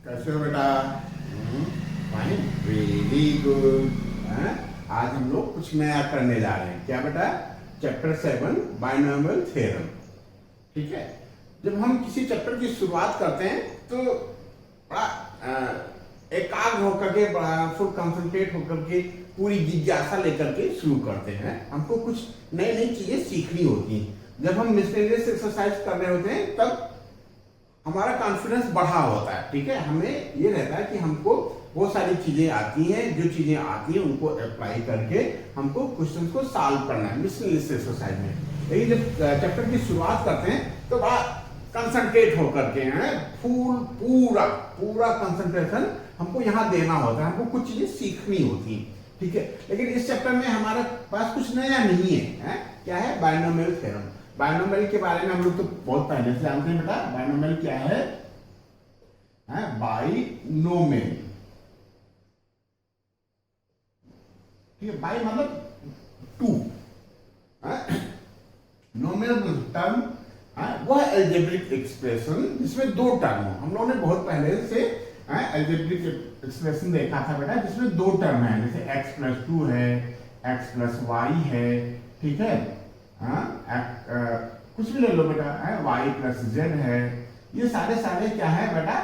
कैसे हो बेटा? Fine, very good. आज हम लोग कुछ नया करने जा रहे हैं। क्या बेटा? Chapter 7 binomial theorem. ठीक है। जब हम किसी चैप्टर की शुरुआत करते हैं तो बड़ा एकाग्र होकर के, बड़ा फुल कंसंट्रेट होकर के, पूरी जिज्ञासा लेकर के शुरू करते हैं। हमको कुछ नई नई चीजें सीखनी होती हैं। जब हम मिसलेनियस एक्सरसाइज कर रहे होते हैं तब हमारा कॉन्फिडेंस बढ़ा होता है। ठीक है। हमें ये रहता है कि हमको बहुत सारी चीजें आती हैं, जो चीजें आती हैं उनको अप्लाई करके हमको क्वेश्चंस को सॉल्व करना है मिसलेनियस एक्सरसाइज में। लेकिन जब चैप्टर की शुरुआत करते हैं तो बड़ा कंसंट्रेट होकर के हैं, फुल पूरा पूरा कंसंट्रेशन हमको यहाँ देना होता है। हमको कुछ चीजें सीखनी होती हैं। ठीक है। लेकिन इस चैप्टर में हमारे पास कुछ नया नहीं है। क्या है? Binomial theorem. बाइनोमियल के बारे में हम लोग तो बहुत पहले से जानते हैं बेटा। बाइनोमियल क्या है? बाइनोमियल। ठीक है। बाई मतलब टू, नोमियल टर्म वह एल्जेब्रिक एक्सप्रेशन जिसमें दो टर्म हो। हम लोगों ने बहुत पहले से एल्जेब्रिक एक्सप्रेशन देखा था बेटा, जिसमें दो टर्म है, जैसे x प्लस 2 है, x प्लस वाई है। ठीक है। कुछ भी ले लो बेटा, y प्लस जेड है। ये सारे सारे क्या है बेटा?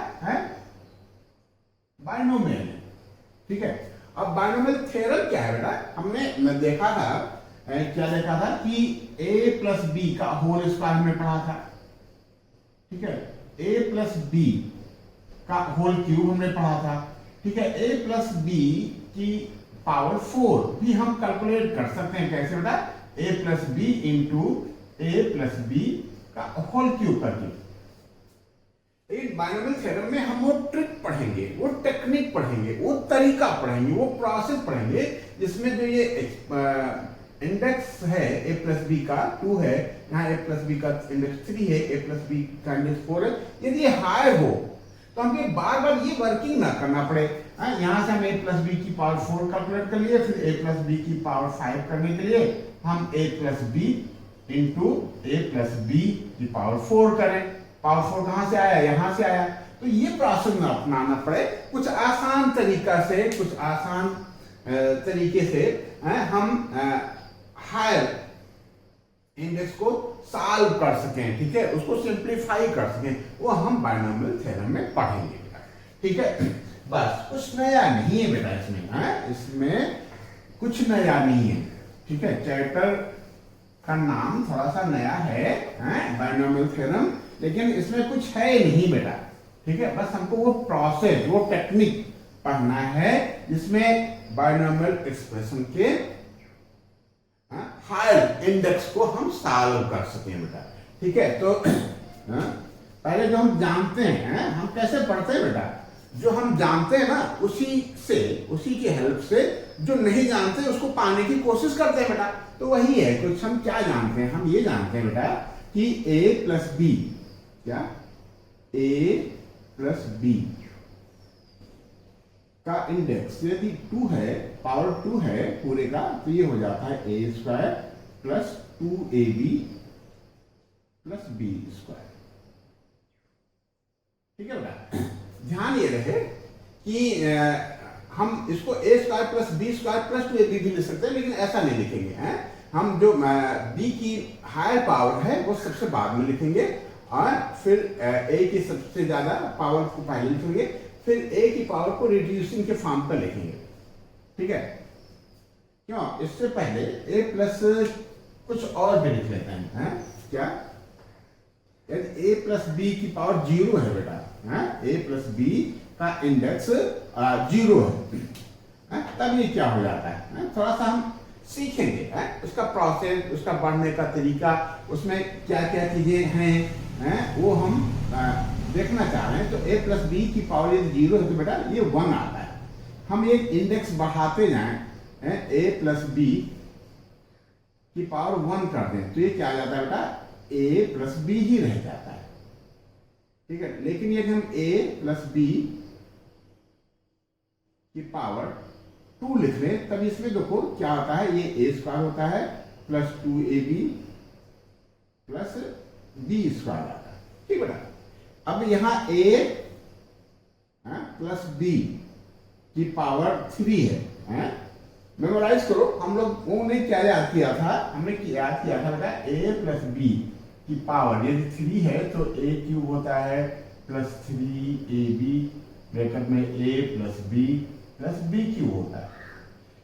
बाइनोमियल है। ठीक है। अब बाइनोमियल थ्योरम क्या है बेटा? हमने देखा था, क्या देखा था कि a प्लस बी का होल स्क्वायर हमने पढ़ा था। ठीक है। a प्लस बी का होल क्यूब हमने पढ़ा था। ठीक है। a प्लस बी की पावर 4 भी हम कैलकुलेट कर सकते हैं। कैसे बेटा? a plus b into a plus b का होल क्यूब करके। एक बाइनोमियल थ्योरम में हम वो ट्रिक पढ़ेंगे, वो टेक्निक पढ़ेंगे, वो तरीका पढ़ेंगे, वो प्रोसेस पढ़ेंगे, जिसमें जो ये इंडेक्स है a प्लस बी का 2 है, यहाँ a प्लस बी का इंडेक्स 3 है, a प्लस बी का इंडेक्स 4 है। यदि ये हाई हो तो हमें बार बार ये वर्किंग ना करना पड़े। यहाँ से हम a प्लस बी की पावर 4 कैलकुलेट कर लिए, फिर a प्लस बी की पावर 5 करने के लिए हम a plus b into a plus b की पावर 4 करें। पावर 4 कहाँ से आया? यहाँ से आया। तो ये प्रोसेस ना अपनाना पड़े। कुछ आसान तरीका से, कुछ आसान तरीके से हम हायर इंडेक्स को सॉल्व कर सकें। ठीक है। उसको सिंप्लीफाई कर सकें, वो हम बाइनोमियल थ्योरम में पढ़ेंगे बेटा। ठीक है। बस कुछ नया नहीं है बेटा इसमें। इसमें कुछ नया नहीं है। ठीक है। चैप्टर का नाम थोड़ा सा नया है, बाइनोमियल थ्योरम, लेकिन इसमें कुछ है नहीं बेटा। ठीक है। बस हमको वो प्रोसेस, वो टेक्निक पढ़ना है जिसमें बाइनोमियल एक्सप्रेशन के हायर इंडेक्स को हम सॉल्व कर सकें बेटा। ठीक है। तो पहले जो हम जानते हैं, हम कैसे पढ़ते हैं बेटा? जो हम जानते हैं ना, उसी की हेल्प से जो नहीं जानते उसको पाने की कोशिश करते हैं बेटा। तो वही है कुछ। हम क्या जानते हैं? हम ये जानते हैं बेटा कि a प्लस बी, क्या a प्लस बी का इंडेक्स यदि 2 है, पावर 2 है पूरे का, तो ये हो जाता है a square plus 2ab plus b square. ठीक है बेटा। ध्यान ये रहे कि हम इसको a square plus b square plus 2ab भी लिख सकते हैं, लेकिन ऐसा नहीं लिखेंगे। हम जो b की हायर पावर है वो सबसे बाद में लिखेंगे, और फिर a की सबसे ज्यादा पावर को पहले लिखेंगे, फिर a की पावर को रिड्यूसिंग के फॉर्म पर लिखेंगे। ठीक है। क्यों? इससे पहले a प्लस कुछ और भी लिख लेते हैं। क्या? यदि a प्लस बी की पावर 0 है बेटा, a प्लस बी का इंडेक्स 0 है, तब ये क्या हो जाता है? थोड़ा सा हम सीखेंगे उसका प्रोसेस, उसका बढ़ने का तरीका, उसमें क्या क्या चीजें हैं वो हम देखना चाह रहे हैं। तो a प्लस बी की पावर यदि 0 है तो बेटा ये 1 आता है। हम एक इंडेक्स बढ़ाते जाएं, a प्लस बी की पावर 1 कर दें, तो ये क्या आ जाता है बेटा? a प्लस बी ही रह जाता है। ठीक है। लेकिन यदि हम a प्लस बी की पावर 2 लिख लें, तब इसमें देखो क्या होता है? ये a स्क्वायर होता है plus 2ab plus b square आता है। ठीक बेटा। अब यहाँ a प्लस बी की पावर 3 है। मेमोराइज करो, हम लोग वो नहीं क्या याद किया था, हमने याद किया था बेटा a प्लस बी की पावर यदि 3 है तो a क्यूब होता है प्लस 3ab ब्रैकेट में a प्लस b क्यूब होता है।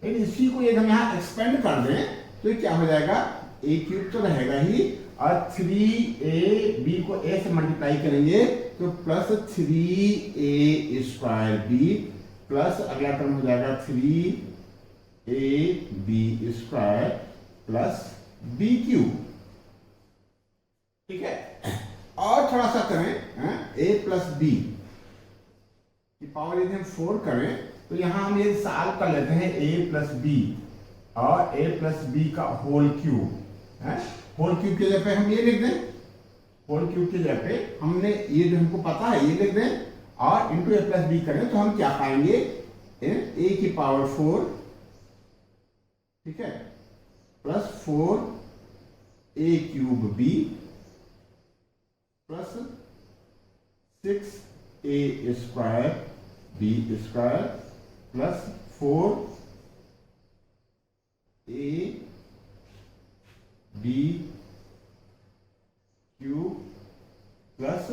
लेकिन इसी को यदि हम यहाँ एक्सपेंड कर दें तो क्या हो जाएगा, a क्यूब तो रहेगा ही और 3ab को a से मल्टीप्लाई करेंगे तो plus 3a square b plus अगला टर्म हो जाएगा 3ab square plus b cube. ठीक है, और थोड़ा सा करें, a प्लस बी की पावर यदि हम 4 करें तो यहां हम ये सॉल्व कर लेते हैं a प्लस बी और a प्लस बी का होल क्यूब है। होल क्यूब के जगह पे हम ये लिख दें, होल क्यूब के जगह पे हमने ये जो हमको पता है ये लिख दें और इंटू a प्लस बी करें तो हम क्या पाएंगे, a की पावर 4, ठीक है, plus 4a cube b plus 6a square b square plus 4a b cube plus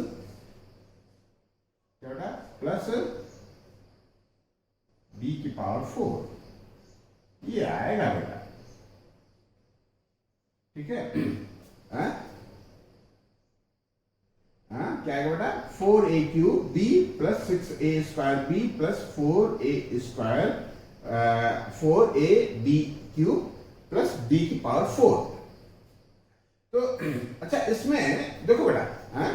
क्या बेटा प्लस b की पावर 4, ये आएगा बेटा। ठीक है, क्या आएगा बेटा 4a cube b plus 6a square b plus 4a square 4a b cube plus b की पावर 4। तो अच्छा इसमें देखो बेटा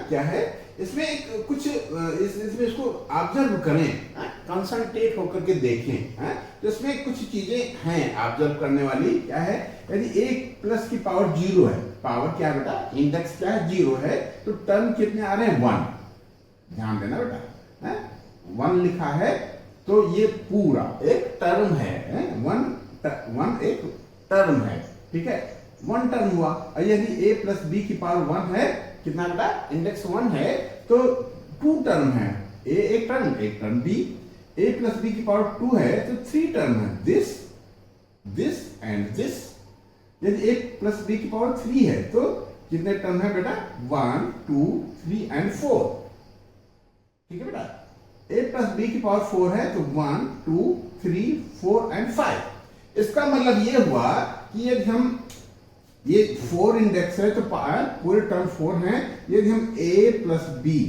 क्या है, इसमें एक कुछ इसमें इसको ऑब्जर्व करें, कंसंट्रेट होकर के देखें। तो इसमें कुछ चीजें हैं ऑब्जर्व करने वाली। क्या है, यदि एक प्लस की पावर 0 है, पावर क्या है बेटा, इंडेक्स क्या है 0 है, तो टर्म कितने आ रहे हैं 1। ध्यान देना बेटा, 1 लिखा है तो ये पूरा एक टर्म है, 1 एक टर्म है। ठीक है, 1 टर्म हुआ। और यदि a प्लस बी की पावर 1 है, कितना बेटा इंडेक्स 1 है तो 2 टर्म है, a एक term b, a plus b की पावर 2 है तो 3 टर्म है, दिस एंड दिस। यदि a प्लस बी की पावर 3 है तो कितने टर्म है बेटा, 1 2 3 एंड 4। ठीक है बेटा, a प्लस बी की पावर 4 है तो 1 2 3 4 एंड 5। इसका मतलब ये हुआ कि यदि हम ये 4 इंडेक्स है तो पूरे टर्म 4 हैं। यदि हम a प्लस बी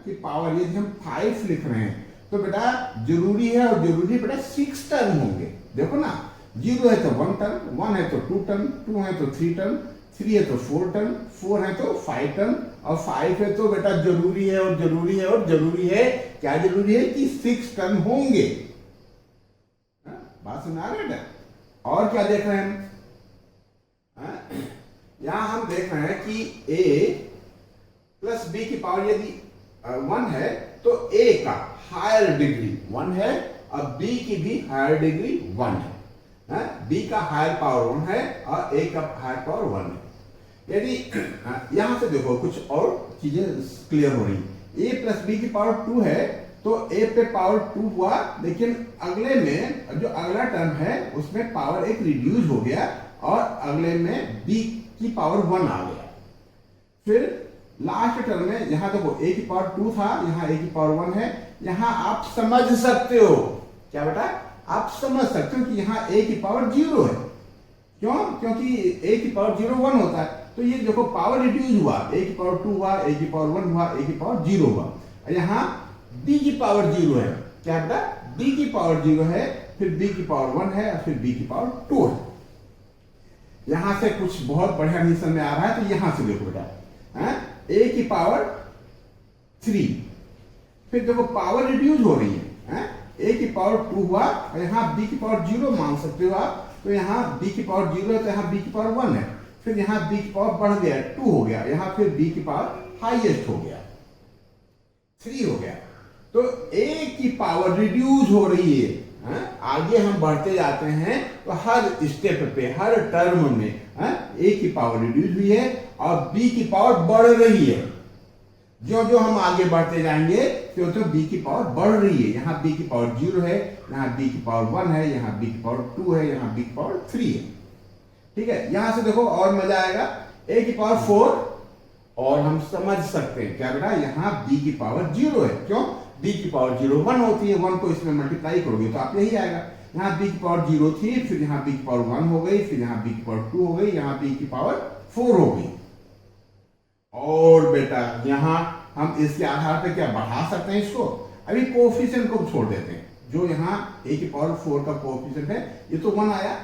की पावर यदि हम 5 लिख रहे हैं तो बेटा जरूरी है, और जरूरी बेटा 6 टर्म होंगे। देखो ना, 0 है तो 1 टर्म, 1 है तो 2 टर्म, 2 है तो 3 टर्म, 3 है तो 4 टर्म, 4 है तो 5 टर्म, और 5 है तो बेटा जरूरी है और जरूरी है और जरूरी है, क्या जरूरी है कि 6 टर्म होंगे। बात सुना रहे बेटा? और क्या देख रहे हैं हम, यहां हम देख रहे हैं कि a प्लस बी की पावर यदि 1 है तो a का हायर डिग्री 1 है और b की भी हायर डिग्री 1 है। b का हायर पावर 1 है और a का हायर पावर 1 है। यदि यहां से देखो कुछ और चीजें क्लियर हो रही। a प्लस बी की पावर 2 है तो a पे पावर 2 हुआ, लेकिन अगले में जो अगला टर्म है उसमें पावर एक रिड्यूस हो गया और अगले में b की पावर 1 आ गया। फिर लास्ट टर्म में यहां देखो a की पावर 2 था, यहां a की पावर 1 है। यहां आप समझ सकते हो, क्या बेटा आप समझ सकते हो कि यहां a की पावर 0 है। क्यों? क्योंकि a की पावर 0 1 होता है, तो ये देखो पावर रिड्यूस हुआ, a की पावर 2 हुआ, a की पावर 1 हुआ, a की पावर 0 हुआ। यहां b की पावर 0 है, क्या बेटा b की पावर 0 है, फिर b की पावर 1 है और फिर b की पावर 2 है। यहां से कुछ बहुत बढ़िया नहीं समझ में आ रहा है, तो यहां से देखो बेटा a की पावर 3, फिर देखो पावर रिड्यूस हो रही है, a की पावर 2 हुआ और यहां b की पावर 0 मान सकते हो आप, तो यहां b की पावर 0 है तो यहां b की पावर 1 है, फिर यहां b की पावर बढ़ गया 2 हो गया, यहां फिर b की पावर हाईएस्ट हो गया 3 हो गया। तो a की पावर रिड्यूस हो रही है। आगे हम बढ़ते जाते हैं तो हर स्टेप पे हर टर्म में a की पावर रिड्यूस हुई है और b की पावर बढ़ रही है। जो जो हम आगे बढ़ते जाएंगे तो b की पावर बढ़ रही है। यहाँ b की पावर 0 है, यहाँ b की पावर 1 है, यहाँ b की पावर 2 है, यहाँ b की पावर 3 है। ठीक है, यहां से देखो और मजा आएगा, a की पावर 4, और हम समझ सकते हैं क्या बेटा, यहाँ b की पावर 0 है। क्यों? b की पावर 0 1 होती है, 1 को इसमें मल्टीप्लाई करोगे तो आप यही आएगा। यहाँ b की पावर 0 थी, फिर यहाँ b की पावर 1 हो गई, फिर यहाँ b की पावर 2 हो गई, यहाँ b की पावर 4 हो गई। और बेटा यहाँ हम इसके आधार पे क्या बढ़ा सकते हैं इसको? अभी कोफिशिएंट को छोड़ देते हैं। जो यहाँ a की पावर 4 का कोफिशिएंट है, ये तो 1 आया।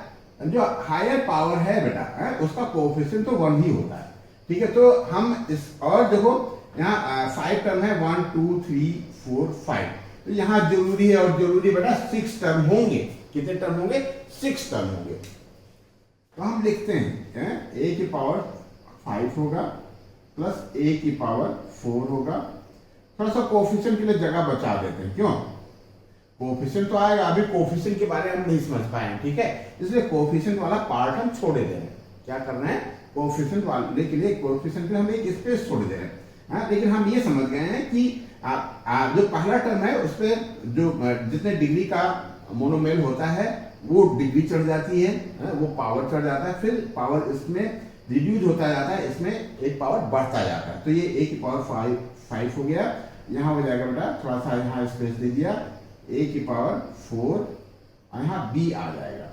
जो हायर पावर है बेटा उसका कोफिशिएंट तो 1 ही होता है। ठीक है, तो हम इस, और देखो यहाँ 5 टर्म है, 1 2 3 4 5, तो यहाँ जरूरी है, और जरूरी बेटा 6 टर्म होंगे। कितने टर्म होंगे? 6 टर्म होंगे। तो हम लिखते हैं a की पावर 5 होगा प्लस a की पावर 4 होगा। थोड़ा सा कोफिशिएंट के लिए जगह बचा देते हैं। क्यों? कोफिशिएंट तो आएगा, अभी कोफिशिएंट के बारे में हम नहीं समझ पाए, ठीक है, इसलिए कोफिशिएंट वाला पार्ट हम छोड़े दे रहे हैं। क्या करना है? कोफिशिएंट वाले के लिए, कोफिशिएंट के लिए हम एक स्पेस छोड़ दे रहे हैं। लेकिन हम ये समझ गए हैं कि जो पहला टर्म है उस पर जो जितने डिग्री का मोनोमेल होता है वो डिग्री चढ़ जाती है, वो पावर चढ़ जाता है, फिर पावर इसमें रिड्यूस होता जाता है, इसमें एक पावर बढ़ता जाता है। तो ये a की पावर 5 हो गया। यहाँ हो जाएगा बेटा, थोड़ा सा यहाँ स्पेस दे दिया, a की पावर 4, और यहाँ b आ जाएगा,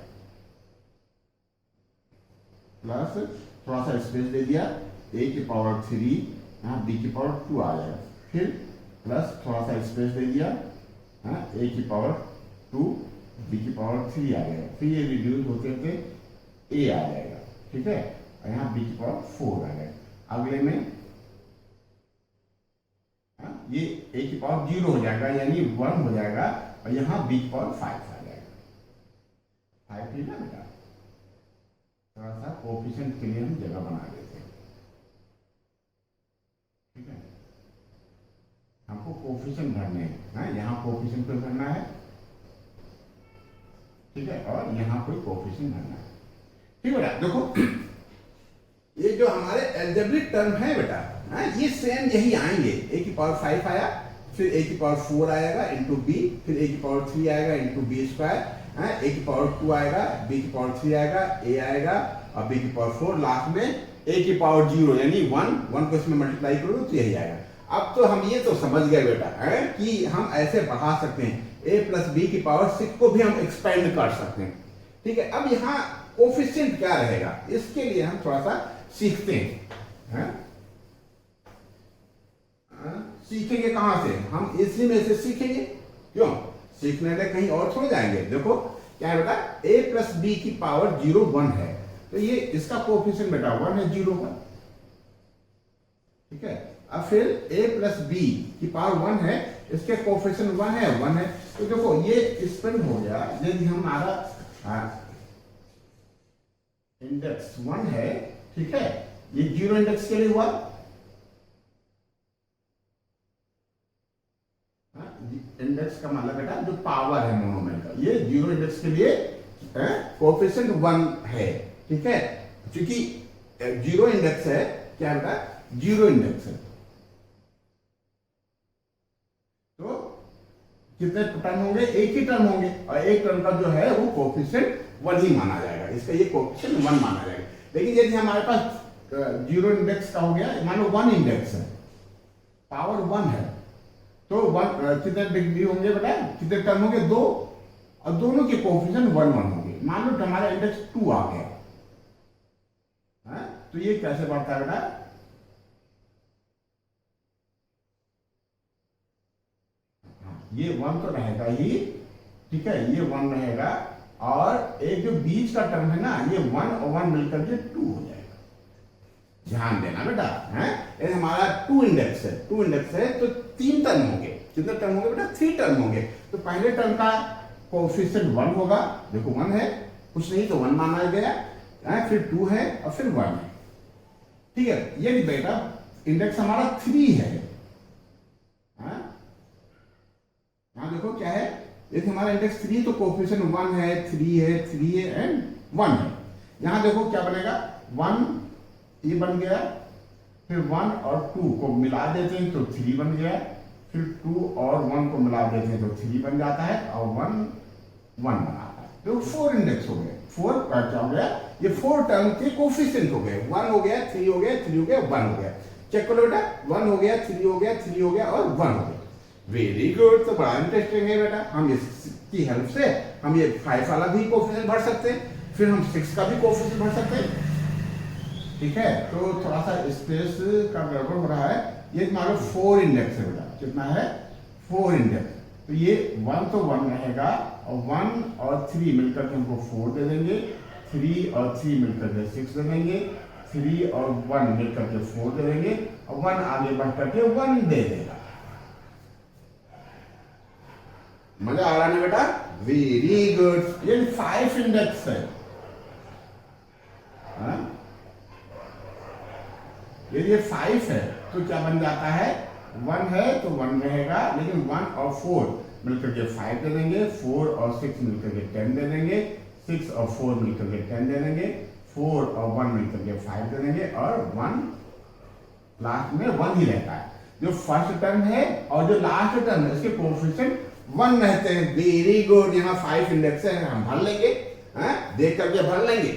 प्लस थोड़ा सा स्पेस दे दिया, a की पावर 3, यहाँ b की पावर 2 आ जाएगा, फिर प्लस थोड़ा सा स्पेस दे दिया, a की पावर 2, b की पावर 3 आ जाएगा, फिर ये रिड्यूस होते होते a आ जाएगा। ठीक है, और यहाँ b की पावर 4 आ जाएगा। अगले में ये a की पावर 0 हो जाएगा, यानी 1 हो जाएगा, और यहाँ b की पावर 5 आ जाएगा। 5 ठीक है बेटा, थोड़ा सा कोफिशिएंट के लिए हम जगह बना देते हैं। ठीक है, हमको कोफिशिएंट भरने हैं, यहाँ कोफिशिएंट पे भरना है, ठीक है, और यहाँ कोई कोफिशिएंट भरना है। ठीक है बेटा, देखो ये जो हमारे एल्जेब्रिक टर्म है बेटा, ये सेम यही आएंगे। a की पावर 5 आया, फिर a की पावर 4 आएगा इंटू b, फिर a की पावर 3 आएगा इंटू b स्क्वायर, a की पावर 2 आएगा, b की पावर 3 आएगा, a आएगा, और b की पावर 4, लास्ट में a की पावर 0 यानी 1 को इसमें मल्टीप्लाई करो तो यही आएगा। अब तो हम ये तो समझ गए बेटा कि हम ऐसे बढ़ा सकते हैं, a प्लस b की पावर 6 को भी हम एक्सपेंड कर सकते हैं। ठीक है, अब यहाँ कोफिशिएंट क्या रहेगा, इसके लिए हम थोड़ा सा सीखते हैं। सीखेंगे कहां से? हम इसी में से सीखेंगे। क्यों? सीखने के कहीं और थोड़े जाएंगे। देखो क्या है बेटा, a प्लस b की पावर 0 1 है, तो ये इसका कोफिशिएंट बेटा 1 है 0 का। ठीक है, अब फिर a प्लस b की पावर 1 है, इसके कोफिशिएंट 1 है। तो देखो ये स्पेंड हो गया, यदि हमारा इंडेक्स 1 है, ठीक है, ये 0 इंडेक्स के लिए हुआ, इंडेक्स का मतलब बेटा जो पावर है मोनोमेल का, ये 0 इंडेक्स के लिए कोफिशिएंट 1 है। ठीक है, क्योंकि 0 इंडेक्स है, क्या बेटा 0 इंडेक्स है, तो कितने टर्म होंगे? एक ही टर्म होंगे, और एक टर्म का जो है वो कोफिशिएंट 1 ही माना जाएगा, इसका ये कोफिशिएंट 1 माना जाएगा। लेकिन यदि हमारे पास 0 इंडेक्स का हो गया, मान लो 1 इंडेक्स है, पावर 1 है, तो 1 कितने डिग्री होंगे बेटा, कितने टर्म होंगे? 2, और दोनों के कोफिशिएंट 1 1 होंगे। मान लो हमारा इंडेक्स 2 आ गया, तो ये कैसे बढ़ता है बेटा? ये 1 तो रहेगा ही, ठीक है, ये 1 रहेगा, और एक जो बीच का टर्म है ना, ये 1 और 1 मिलकर के 2 हो जाएगा। ध्यान देना बेटा, ये हमारा 2 इंडेक्स है, 2 इंडेक्स है, तो 3 टर्म होंगे। कितने टर्म होंगे बेटा? 3 टर्म होंगे। तो पहले टर्म का कोफिशिएंट 1 होगा, देखो 1 है, कुछ नहीं तो 1 माना गया, फिर 2 है, और फिर 1 है। ठीक है, ये बेटा इंडेक्स हमारा 3 है। यहाँ देखो क्या है, यदि हमारा इंडेक्स 3 तो कोफिशिएंट 1 है, 3 है, 3 है एंड 1 है। यहाँ देखो क्या बनेगा, 1 ये बन गया, फिर 1 और 2 को मिला देते हैं तो 3 बन गया, फिर 2 और 1 को मिला देते हैं तो 3 बन जाता है और 1 1 बनाता है। तो 4 इंडेक्स हो गए। 4 का क्या हो गया, ये 4 टर्म के कोफिशिएंट हो गए। 1 हो गया, 3 हो गया, 3 हो गया, 1 हो गया। चेक करो बेटा, 1 हो गया, 3 हो गया, 3 हो गया और 1 हो गया। Very good. तो बड़ा इंटरेस्टिंग है बेटा। हम इसकी हेल्प से हम ये 5 वाला भी कोफिशिएंट भर सकते हैं, फिर हम 6 का भी कोफिशिएंट भर सकते हैं। ठीक है, तो थोड़ा सा स्पेस का गड़बड़ हो रहा है। ये मान लो 4 इंडेक्स है बेटा। कितना है, 4 इंडेक्स। तो ये 1 तो 1 रहेगा और 1 और 3 मिलकर के हमको 4 दे देंगे, 3 और 3 मिलकर के 6 दे देंगे, 3 और 1 मिलकर के 4 दे देंगे और 1 आगे बढ़ करके 1 दे देगा। मजा आ रहा है बेटा? Very good. ये 5 इंडेक्स है। यदि ये 5 है तो क्या बन जाता है, 1 है तो 1 रहेगा, लेकिन 1 और 4 मिलकर के 5 दे देंगे, 4 और 6 मिलकर के 10 दे देंगे, 6 और 4 मिलकर के 10 दे देंगे, 4 और 1 मिलकर के 5 दे देंगे और 1 लास्ट में 1 ही रहता है। जो फर्स्ट टर्म है और जो लास्ट टर्म है इसके कोएफिशिएंट 1 रहते हैं। Very good. यहाँ 5 इंडेक्स है, हम भर लेंगे, देख करके भर लेंगे।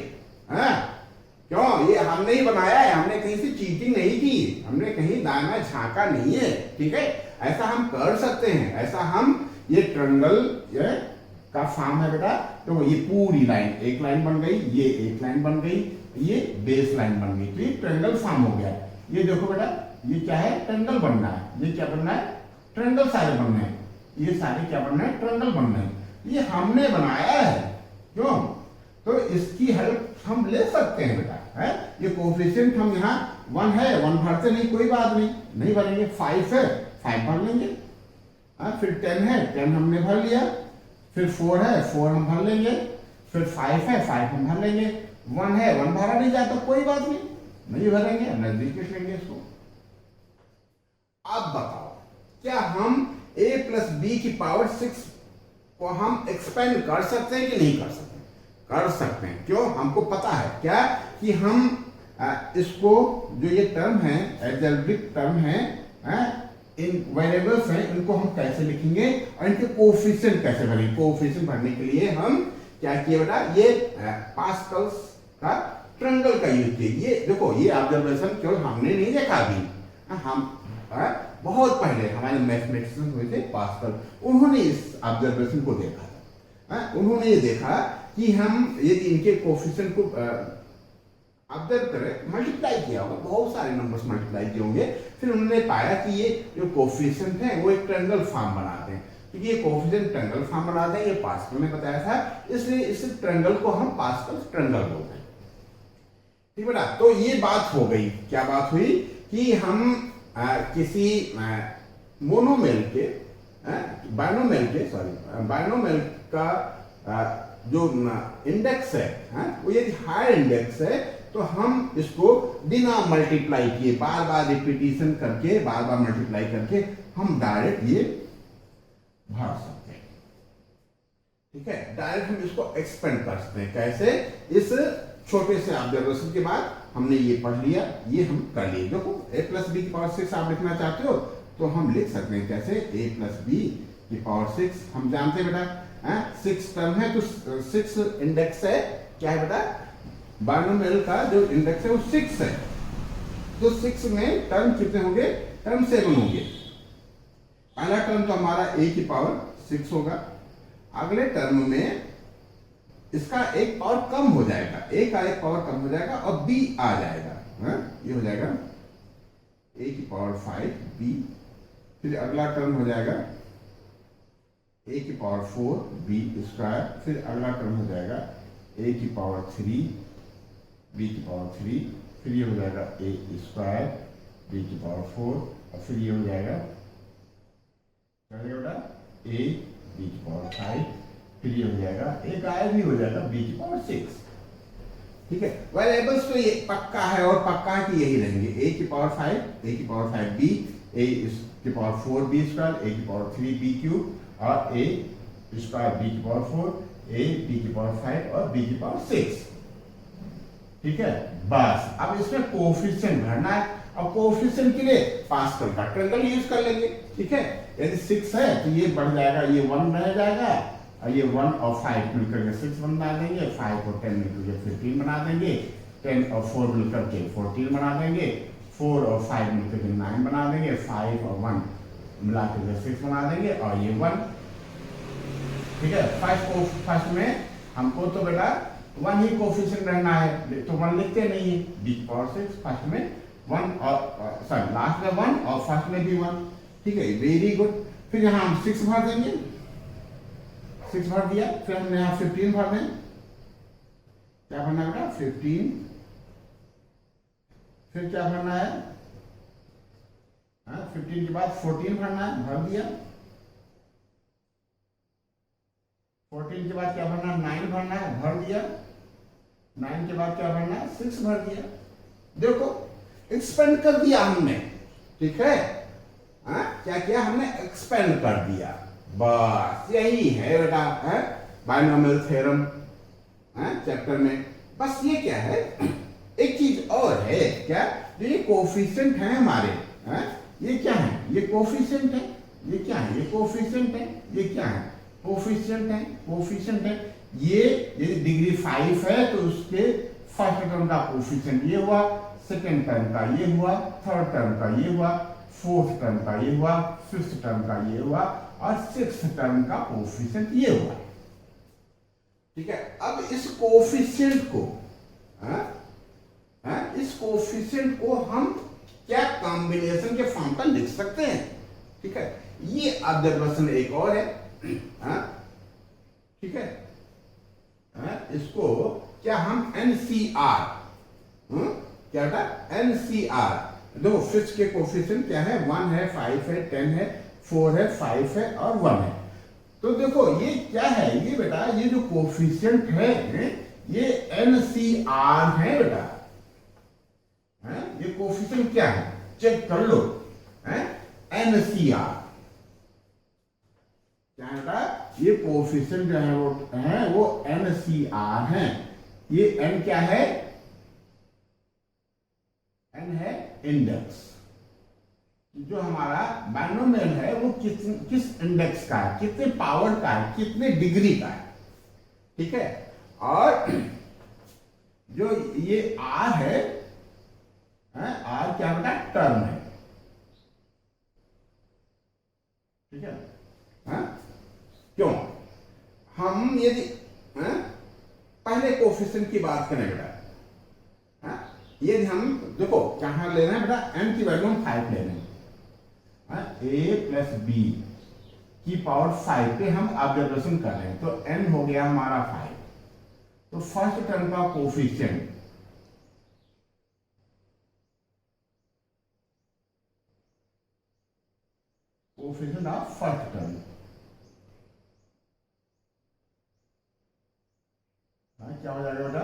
क्यों, ये हमने ही बनाया है, हमने कहीं से चीटिंग नहीं की, हमने कहीं दाना झांका नहीं है। ठीक है, ऐसा हम कर सकते हैं। ऐसा हम ये ट्रायंगल का फॉर्म है बेटा। तो ये पूरी लाइन एक लाइन बन गई, ये एक लाइन बन गई, ये बेस लाइन बन गई, तो ये ट्रायंगल फॉर्म हो गया। ये देखो बेटा, ये क्या है, ट्रायंगल बनना है। ये क्या बनना है, ट्रायंगल सारे बनने हैं। ये सारे क्या बनना है, ट्रायंगल बनना है। ये हमने बनाया है। क्यों, तो इसकी हेल्प हम ले सकते हैं बेटा। है, ये कोएफिशिएंट हम यहाँ 1 है, 1 भरते नहीं, कोई बात नहीं भरेंगे। 5 है, 5 भर लेंगे। फिर 10 है, 10 हमने भर लिया। फिर 4 है, 4 हम भर लेंगे। फिर 5 है, 5 हम भर लेंगे। 1 है, 1 भरा नहीं जाता, कोई बात नहीं भरेंगे, नजदीक लिख लेंगे इसको। अब बताओ, क्या हम a प्लस बी की पावर 6 को हम एक्सपेंड कर सकते हैं कि नहीं कर सकते? कर सकते हैं। क्यों, हमको पता है क्या कि हम इसको, जो ये टर्म है, एल्जेब्रिक टर्म है, इन वेरिएबल्स हैं, इनको हम कैसे लिखेंगे और इनके कोएफिशिएंट कैसे भरेंगे। कोएफिशिएंट भरने के लिए हम क्या किए बेटा, ये पास्कल्स का ट्रायंगल का यूज किए। ये देखो, ये ऑब्जर्वेशन केवल हमने नहीं देखा अभी, हम बहुत पहले हमारे मैथमेटिशियन हुए थे पास्कल, उन्होंने इस ऑब्जर्वेशन को देखा था। उन्होंने ये देखा कि हम यदि इनके कोएफिशिएंट को ऑब्जर्व करें, मल्टीप्लाई किया होगा, बहुत सारे नंबर्स मल्टीप्लाई किए होंगे, फिर उन्होंने पाया कि ये जो कोएफिशिएंट है वो एक ट्रायंगल फॉर्म बनाते हैं। क्योंकि ये कोएफिशिएंट ट्रायंगल फॉर्म बनाते हैं, ये पास्कल ने बताया था, इसलिए इस ट्रायंगल को हम पास्कल ट्रायंगल बोलते हैं। ठीक बेटा, तो ये बात हो गई। क्या बात हुई कि हम किसी मोनोमेल के, बायनोमेल का जो इंडेक्स है, वो यदि हाई इंडेक्स है तो हम इसको बिना मल्टीप्लाई किए, बार बार रिपीटिशन करके, बार बार मल्टीप्लाई करके हम डायरेक्ट ये भर सकते हैं। ठीक है, डायरेक्ट हम इसको एक्सपेंड कर सकते हैं। कैसे, इस छोटे से ऑब्जर्वेशन के बाद हमने ये पढ़ लिया, ये हम कर लिए। देखो, a प्लस बी की पावर 6 आप लिखना चाहते हो तो हम लिख सकते हैं कैसे, a प्लस बी की पावर 6। हम जानते हैं बेटा 6 टर्म है तो 6 इंडेक्स है। क्या है बेटा, बायनोमियल का जो इंडेक्स है वो 6 है। तो 6 में टर्म कितने होंगे, टर्म 7 होंगे। पहला टर्म तो हमारा a की पावर 6 होगा। अगले टर्म में इसका एक पावर कम हो जाएगा, a का एक पावर कम हो जाएगा और b आ जाएगा। ये हो जाएगा a की पावर 5 b। फिर अगला टर्म हो जाएगा a की पावर 4 b स्क्वायर। फिर अगला टर्म हो जाएगा a की पावर 3 b की पावर 3। फिर ये हो जाएगा a स्क्वायर b की पावर 4 और फिर ये हो जाएगा बेटा a b की पावर 5। फिर ये हो जाएगा, एक गायब भी हो जाएगा, b की पावर 6। ठीक है, वेरिएबल्स तो ये पक्का है और पक्का है कि यही रहेंगे, a की पावर 5, a की पावर 5b, a की पावर 4b स्क्वायर, a की पावर 3b क्यूब और a स्क्वायर b की पावर 4, a b की पावर 5 और b की पावर 6। ठीक है, बस अब इसमें कोएफिशिएंट भरना है अब कोएफिशिएंट के लिए पास्कल का ट्रायंगल यूज कर लेंगे, ठीक है। यदि 6 है तो ये बढ़ जाएगा, ये 1 रह जाएगा, और ये 1 और 5 मिलकर के 6 बना देंगे, 5 और 10 मिलकर के 15 बना देंगे, 10 और 4 मिलकर के 14 बना देंगे, 4 और 5 मिलकर के 9 बना देंगे, 5 और 1 मिला के 6 बना देंगे, और ये 1, ठीक है। फर्स्ट में हमको तो बेटा 1 ही कोएफिशिएंट रहना है, तो 1 लिखते नहीं है, d⁴ फर्स्ट में 1 और सॉरी लास्ट में 1 और फर्स्ट में भी 1, ठीक है, वेरी गुड। फिर यहाँ हम 6 भर देंगे, 6 भर दिया, फिर हमने यहाँ 15 भर दें, क्या भरना है बेटा 15, फिर क्या भरना है, 15 के बाद 14 भरना है, भर दिया, 14 के बाद क्या भरना है, 9 भरना है, भर दिया, 9 के बाद क्या भरना है, 6 भर दिया। देखो एक्सपेंड कर दिया हमने, ठीक है, क्या किया हमने, एक्सपेंड कर दिया, बस यही है बेटा बायनोमियल थ्योरम चैप्टर में। बस ये क्या है, एक चीज और है, क्या, जो ये कोएफिशिएंट है हमारे, ये क्या है, ये कोएफिशिएंट है, ये क्या है, ये कोएफिशिएंट है, ये क्या है, कोएफिशिएंट है, कोएफिशिएंट है। ये यदि डिग्री 5 है तो उसके फर्स्ट टर्म का कोएफिशिएंट ये हुआ, सेकंड टर्म का ये हुआ, थर्ड टर्म का ये हुआ, फोर्थ टर्म का ये हुआ, फिफ्थ टर्म का ये हुआ, और सिक्स्थ टर्म का कोएफिशिएंट ये हुआ, ठीक है। अब इस कोएफिशिएंट को इस कोएफिशिएंट को हम क्या कॉम्बिनेशन के फॉर्म पर लिख सकते हैं, ठीक है। ये ऑब्जर्वेशन एक और है, ठीक है, इसको क्या हम NCR, क्या बेटा NCR, देखो फिफ्थ के कोएफिशिएंट क्या है, 1 है, 5 है, 10 है, 4 है, 5 है और 1 है। तो देखो ये क्या है, ये बेटा ये जो कोएफिशिएंट है ये NCR है बेटा, ये कोएफिशिएंट क्या है, चेक कर लो, NCR क्या है बेटा, ये कोएफिशिएंट जो है वो NCR है। ये N क्या है, N है इंडेक्स, जो हमारा बायनोमियल है वो किस इंडेक्स का है, कितने पावर का है, कितने डिग्री का है, ठीक है। और जो ये R है, R क्या बेटा टर्म है, ठीक है, क्यों, हम यदि पहले कोएफिशिएंट की बात करें बेटा, यदि हम देखो कहां लेना है बेटा, n की वैल्यू हम 5 ले रहे हैं, a प्लस b की पावर 5 पे हम ऑब्जर्वेशन कर रहे हैं, तो n हो गया हमारा 5, तो फर्स्ट टर्म का कोएफिशिएंट ऑफ फर्स्ट टर्म, क्या हो जाएगा बेटा,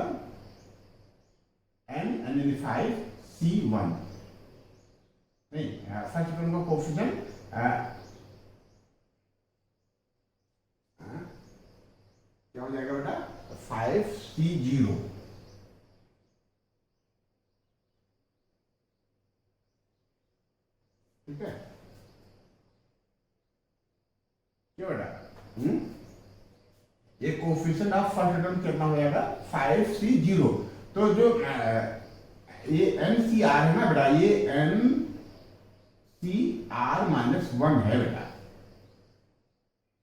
n यानी 5 C1, नहीं फर्स्ट टर्म का कोएफिशिएंट क्या हो जाएगा बेटा 5C0, ठीक है, क्या बेटा, ये कोएफिशिएंट ऑफ फर्स्ट टर्म कितना हो जाएगा 5C0। तो जो ये NCR है ना बेटा, ये NCR माइनस 1 है बेटा,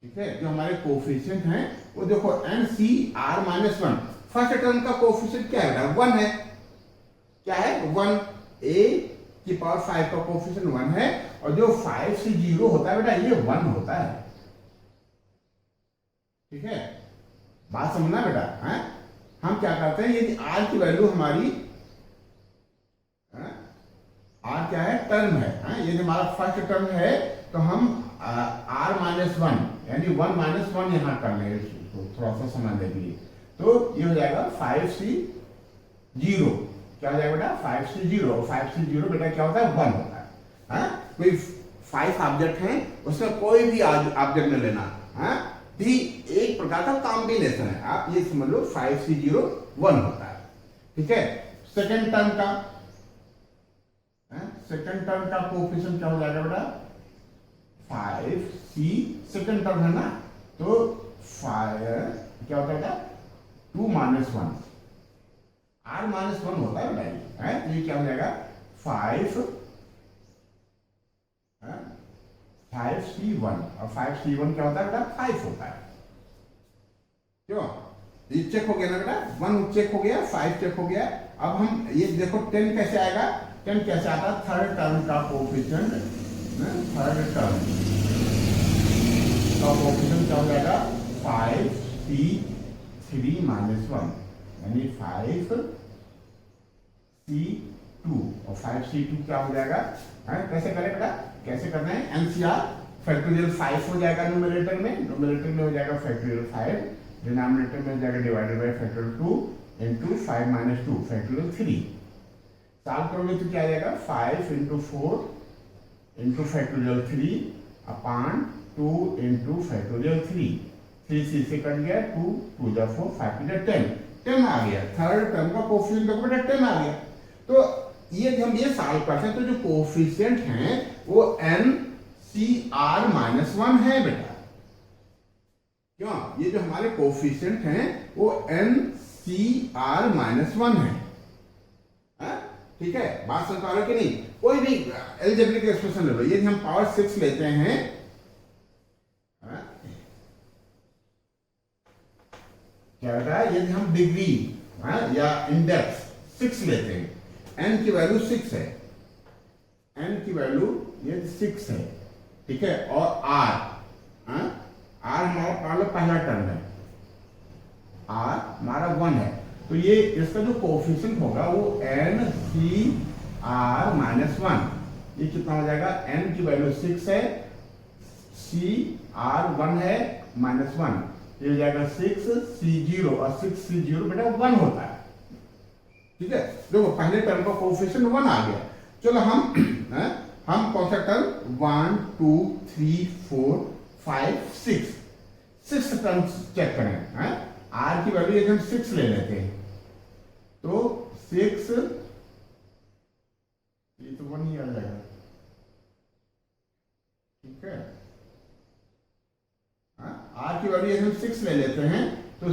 ठीक है। जो हमारे कोएफिशिएंट हैं वो देखो NCR माइनस 1, फर्स्ट टर्म का कोएफिशिएंट क्या है बेटा 1 है, क्या है 1, a की पावर 5 का कोएफिशिएंट 1 है, और जो 5C0 होता है बेटा ये 1 होता है, ठीक है, बात समझना बेटा, हम क्या करते हैं, यदि R की वैल्यू हमारी R क्या है टर्म है, यदि हमारा फर्स्ट टर्म है तो हम R माइनस 1 यानी 1 माइनस 1 यहां कर लेंगे, तो थोड़ा सा समझने के लिए, तो ये हो जाएगा 5C0, क्या हो जाएगा बेटा 5C0, 5C0 बेटा क्या होता है 1 होता है, कोई 5 ऑब्जेक्ट हैं उसमें कोई भी ऑब्जेक्ट न लेना, भी एक प्रकार का कॉम्बिनेशन है, आप ये समझ लो 5C0 1 होता है, ठीक है। सेकेंड टर्म का सेकंड टर्म का कोएफिशिएंट क्या हो जाएगा बेटा 5c, सेकंड टर्म है ना, तो 5 क्या होता है 2 माइनस 1, r माइनस 1 होता है बेटा ये, तो ये क्या हो जाएगा 5c1, और 5c1 क्या होता है बेटा 5 होता है, क्यों ये चेक हो गया ना बेटा, 1 चेक हो गया, 5 चेक हो गया। अब हम ये देखो 10 कैसे आएगा, 10 कैसे आता है, थर्ड टर्म का कोएफिशिएंट, थर्ड टर्म का कोएफिशिएंट क्या हो जाएगा 5c3 माइनस 1, यानी 5c2, और 5c2 क्या हो जाएगा, कैसे करें बेटा, कैसे करना है, एनसीआर फैक्टोरियल 5 हो जाएगा न्यूमरेटर में हो जाएगा फैक्टोरियल 5, डिनोमिनेटर में हो जाएगा divided by factorial 2 into 5 minus 2 factorial 3। Solve करोगे तो क्या आ जाएगा 5 into 4 into factorial 3 upon 2 into factorial 3, 3 से कट गया, 2 2 जा 4, 5 जा 10 आ गया, थर्ड टर्म का कोएफिशिएंट देखो बेटा 10 आ गया। तो ये हम ये सॉल्व करते हैं तो जो कोएफिशिएंट हैं वो NCR माइनस 1 है बेटा, क्यों, ये जो हमारे कोएफिशिएंट हैं वो NCR माइनस 1 है, ठीक है, बात समझ पा रहे हो कि नहीं। कोई भी अलजेब्रिक एक्सप्रेशन ले लो, यदि हम पावर 6 लेते हैं, क्या बेटा, यदि हम डिग्री या इंडेक्स 6 लेते हैं, n की वैल्यू 6 है, n की वैल्यू ये 6 है, ठीक है, और r हमारा पहला टर्म है, r हमारा 1 है, तो ये इसका जो कोएफिशिएंट होगा वो NCR माइनस 1, ये कितना हो जाएगा, n की वैल्यू 6 है, CR 1 है माइनस 1, ये हो जाएगा 6C0, और 6C0 बेटा 1 होता है, ठीक है। देखो पहले टर्म का कोएफिशिएंट 1 आ गया, चलो हम कौन सा टर्म 1 2 3 4 5 6 टर्म चेक करें, r की वैल्यू यदि हम 6 ले लेते हैं तो 6, ये तो 1 ही आ जाएगा, ठीक है, r की वैल्यू यदि हम 6 ले लेते हैं तो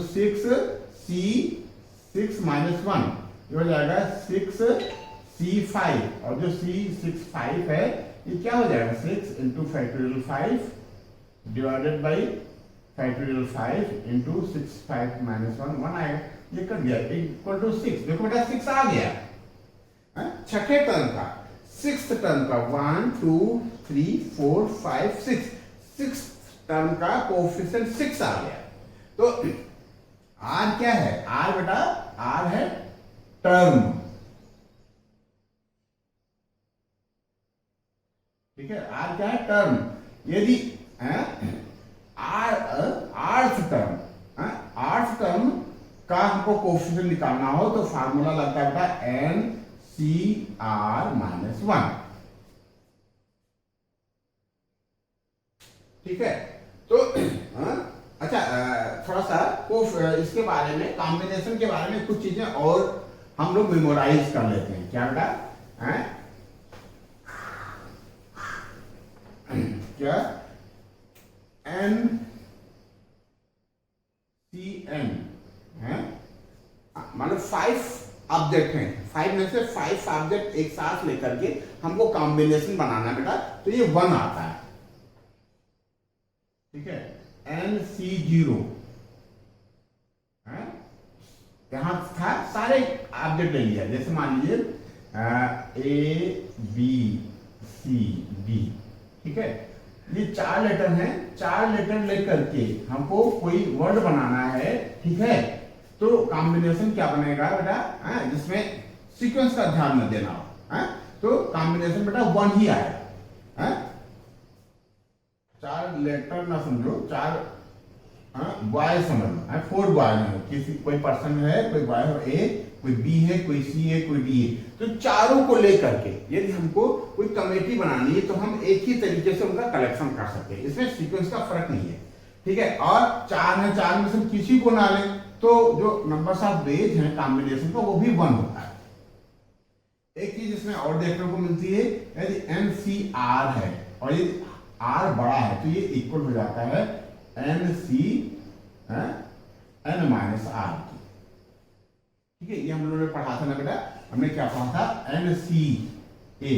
6 माइनस 1, ये हो जाएगा 6C5, और जो C65 है ये क्या हो जाएगा 6 into factorial 5 divided by factorial 5 into 6 5 minus 1 आएगा, ये कर दिया इक्वल टू 6। देखो बेटा 6 आ गया, छठे टर्म का, सिक्स्थ टर्म का 1 2 3 4 5 6 टर्म का कोएफिशिएंट 6 आ गया। तो r क्या है, r बेटा r है टर्म, ठीक है, r क्या है टर्म। यदि आर्थ टर्म का हमको कोएफिशिएंट निकालना हो तो फार्मूला लगता है बेटा NCR माइनस 1, ठीक है। तो अच्छा, थोड़ा सा इसके बारे में, कॉम्बिनेशन के बारे में कुछ चीजें और हम लोग मेमोराइज कर लेते हैं, क्या बेटा, क्या NCN है, मतलब 5 ऑब्जेक्ट हैं, 5 में से 5 ऑब्जेक्ट एक साथ लेकर के हमको कॉम्बिनेशन बनाना बेटा, तो ये 1 आता है, ठीक है। NC0 यहां था, सारे ऑब्जेक्ट ले लिया, जैसे मान लीजिए ABCD, ठीक है, ये 4 लेटर हैं, 4 लेटर लेकर के हमको कोई वर्ड बनाना है, ठीक है। तो कॉम्बिनेशन क्या बनेगा बेटा, जिसमें सीक्वेंस का ध्यान न देना हो, तो कॉम्बिनेशन बेटा 1 ही आएगा, 4 लेटर ना समझो, 4 बॉय समझ, 4 बॉय है, किसी कोई पर्सन है, कोई बॉय है ए, कोई बी है, कोई सी है, कोई डी है, तो चारों को लेकर के यदि हमको कोई कमेटी बनानी है तो हम एक ही तरीके से उनका कलेक्शन कर सकते हैं, इसमें सीक्वेंस का फर्क नहीं है, ठीक है। और 4 है, 4 में से किसी को ना लें तो जो नंबर्स ऑफ बेज हैं कॉम्बिनेशन का वो भी 1 होता है। एक चीज इसमें और देखने को मिलती है, यदि NCR है और यदि R बड़ा है तो ये इक्वल हो जाता है NC N माइनस R की। ठीक है, ये हम लोगों ने पढ़ा था ना बेटा, हमने क्या पढ़ा था, NCA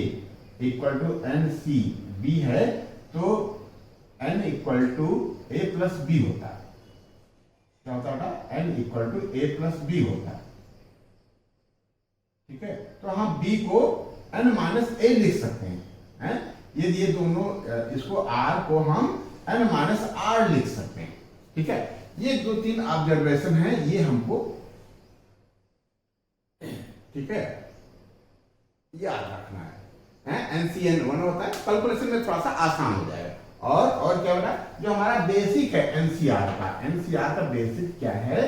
इक्वल टू NCB है तो N equal to A plus B होता है। क्या होता है, N equal to A plus B होता है। ठीक है, तो हम B को N माइनस A लिख सकते हैं, ये दोनों, इसको R को हम N माइनस R लिख सकते हैं। ठीक है, ये 2-3 ऑब्जर्वेशन है, ये हमको, ठीक है, याद रखना है। NCN1 होता है, कैलकुलेशन में थोड़ा सा आसान हो जाएगा। और क्या होता है, जो हमारा बेसिक है NCR का बेसिक क्या है,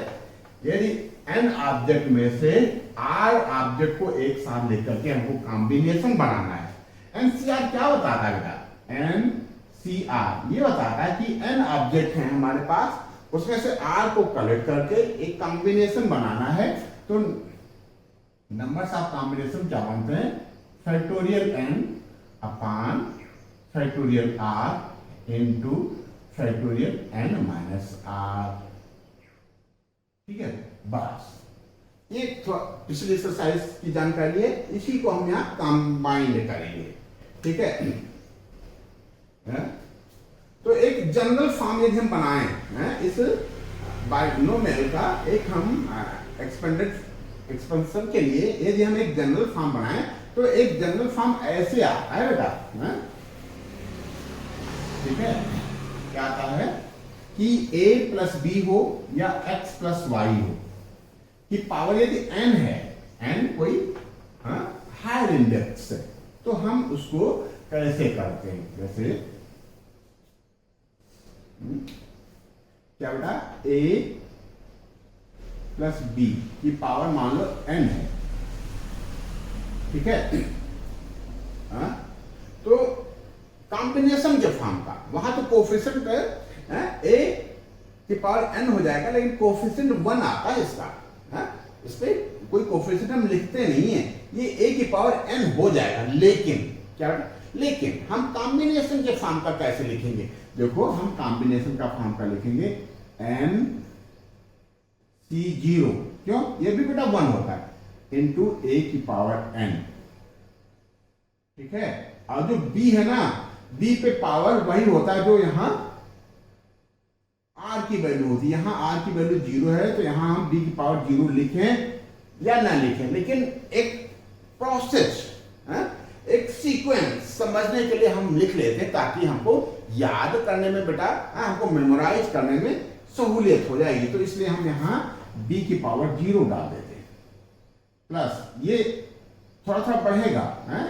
यदि N ऑब्जेक्ट में से R ऑब्जेक्ट को एक साथ लेकर के हमको कॉम्बिनेशन बनाना है। NCR क्या बताता है बेटा, NCR ये बताता है कि N ऑब्जेक्ट हैं हमारे पास, उसमें से R को कलेक्ट करके एक कॉम्बिनेशन बनाना है। तो नंबर्स ऑफ कॉम्बिनेशन क्या बनते हैं, factorial N upon factorial R into factorial N minus R। ठीक है, बस ये पिछली एक्सरसाइज की जानकारी है, इसी को हम यहाँ कंबाइन करेंगे। ठीक है, तो एक जनरल फॉर्म यदि हम बनाएं इस बाइनोमियल का, एक हम एक्सपेंशन के लिए यदि हम एक जनरल फॉर्म बनाएं तो एक जनरल फॉर्म ऐसे आता है बेटा, ठीक है, क्या आता है कि A प्लस बी हो या X प्लस वाई हो, कि पावर यदि N है, N कोई हायर इंडेक्स है, तो हम उसको कैसे करते हैं, जैसे क्या बेटा, A प्लस बी की पावर मान लो N है। ठीक है, तो कॉम्बिनेशन के फॉर्म का वहां तो कोफिशिएंट A की पावर N हो जाएगा, लेकिन कोफिशिएंट 1 आता है इसका, इस पे कोई कोफिशिएंट हम लिखते नहीं है, ये A की पावर N हो जाएगा। लेकिन हम कॉम्बिनेशन के फॉर्म का कैसे लिखेंगे, देखो हम कॉम्बिनेशन का फॉर्म का लिखेंगे NC0, क्यों, ये भी बेटा 1 होता है, इंटू A की पावर N। ठीक है, और जो B है ना, B पे पावर वही होता है जो यहां R की वैल्यू होती है, यहां R की वैल्यू 0 है तो यहां हम B की पावर 0 लिखें या ना लिखें, लेकिन एक प्रोसेस, एक सीक्वेंस समझने के लिए हम लिख लेते हैं, ताकि हमको याद करने में बेटा, हमको मेमोराइज करने में सहूलियत हो जाएगी। तो इसलिए हम यहां B की पावर 0 डाल देते हैं, प्लस ये थोड़ा सा बढ़ेगा,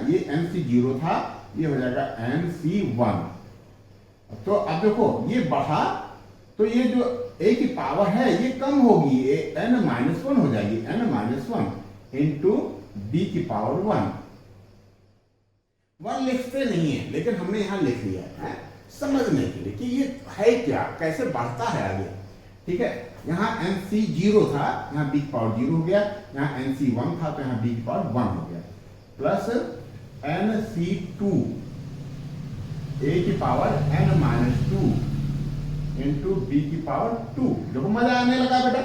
ये NC0 था, ये हो जाएगा NC1। तो अब देखो ये बढ़ा तो ये जो A की पावर है ये कम होगी, ये N माइनस 1 हो जाएगी, N माइनस 1 इंटू B की पावर 1 लिखते नहीं है, लेकिन हमने यहां लिख लिया है समझने के लिए कि ये है क्या, कैसे बढ़ता है आगे। ठीक है, यहाँ NC0 था, यहाँ B की पावर 0 हो गया, यहाँ NC1 था तो यहाँ B की पावर 1 हो गया, प्लस NC2 A की power N minus 2 into B की पावर 2। देखो मजा आने लगा बेटा,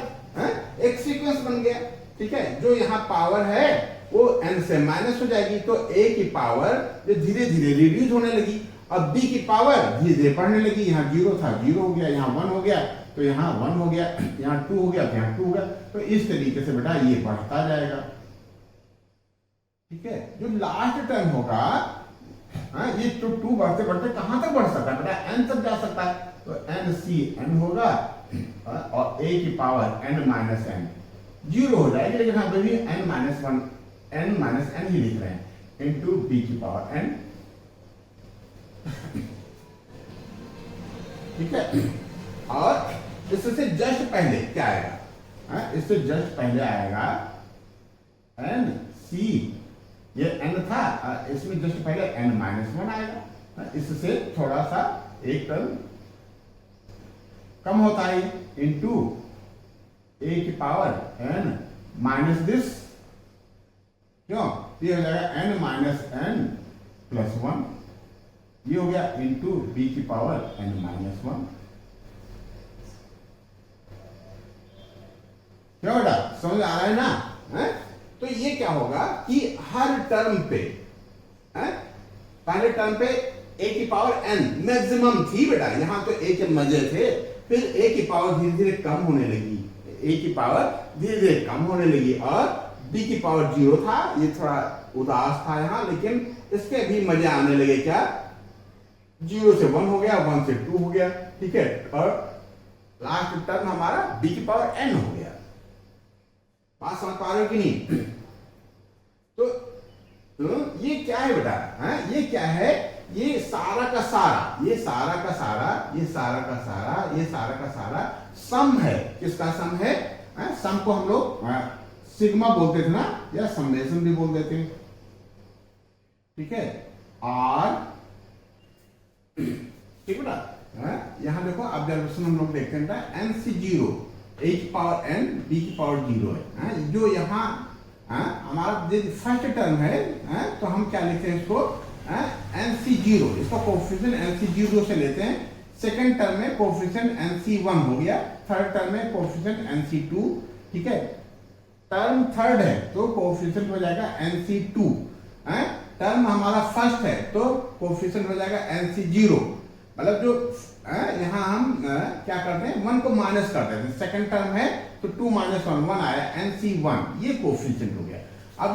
एक सीक्वेंस बन गया। ठीक है, जो यहाँ पावर है वो N से माइनस हो जाएगी, तो A की पावर जो धीरे धीरे रिड्यूस होने लगी, अब B की पावर धीरे धीरे बढ़ने लगी, यहाँ 0 था 0 हो गया, यहाँ 1 हो गया तो यहाँ 1 हो गया, यहाँ 2 हो गया तो यहाँ 2 हो गया, तो इस तरीके से बेटा ये बढ़ता जाएगा। ठीक है, जो लास्ट टर्म होगा, ये तो 2 बढ़ते बढ़ते कहां तक बढ़ सकता है बेटा, N तक जा सकता है, तो NCN होगा, और A की पावर N माइनस N 0 हो जाएगी, लेकिन हम भी N minus 1 N minus N ही लिख रहे हैं, इंटू B की पावर N। ठीक है, और इससे जस्ट पहले क्या आएगा, इससे जस्ट पहले आएगा NC, ये N था, इसमें जस्ट पहले N माइनस 1 आएगा, इससे थोड़ा सा एक टर्म कम होता है, इंटू A की पावर N माइनस दिस, क्यों, ये हो जाएगा n minus n plus one, ये हो गया इंटू बी की पावर n माइनस वन। क्या बेटा समझ आ रहा है ना? है? तो ये क्या होगा कि हर टर्म पे पहले टर्म पे a की पावर n मैक्सिमम थी बेटा, यहां तो a के मजे थे, फिर a की पावर धीरे धीरे कम होने लगी, a की पावर धीरे धीरे कम होने लगी, और b की पावर 0 था, ये थोड़ा उदास था यहाँ, लेकिन इसके भी मजे आने लगे। क्या 0 से 1 हो गया, 1 से 2 हो गया, ठीक है, और लास्ट टर्म हमारा b की पावर n हो गया। बात समझ पा रहे हो कि नहीं? तो ये क्या है बेटा? ये क्या है? ये सारा का सारा, ये सारा का सारा, ये सारा का सारा, ये सारा का सारा सम है। किसका सम है? सम को हम लोग सिग्मा बोलते थे ना, या समेशन भी बोल देते हैं, ठीक है। और ठीक बेटा, यहां देखो ऑब्जर्वेशन हम लोग देखते हैं एन सी 0, a की पावर n, b की पावर 0 है। जो यहाँ हमारा फर्स्ट टर्म है, तो हम क्या लिखते हैं इसको? NC0, इसका कोफिशिएंट NC0 से लेते हैं। सेकंड टर्म में कोफिशिएंट NC1 हो गया, थर्ड टर्म में कोफिशिएंट NC2, ठीक है। टर्म थर्ड है तो कोफिशिएंट हो जाएगा NC2, टर्म हमारा फर्स्ट है तो कोफिशिएंट हो जाएगा NC0। मतलब जो यहाँ हम क्या करते हैं, 1 को माइनस कर देते हैं। सेकंड टर्म है तो 2 माइनस 1 आया, NC1, ये कोफिशिएंट हो गया। अब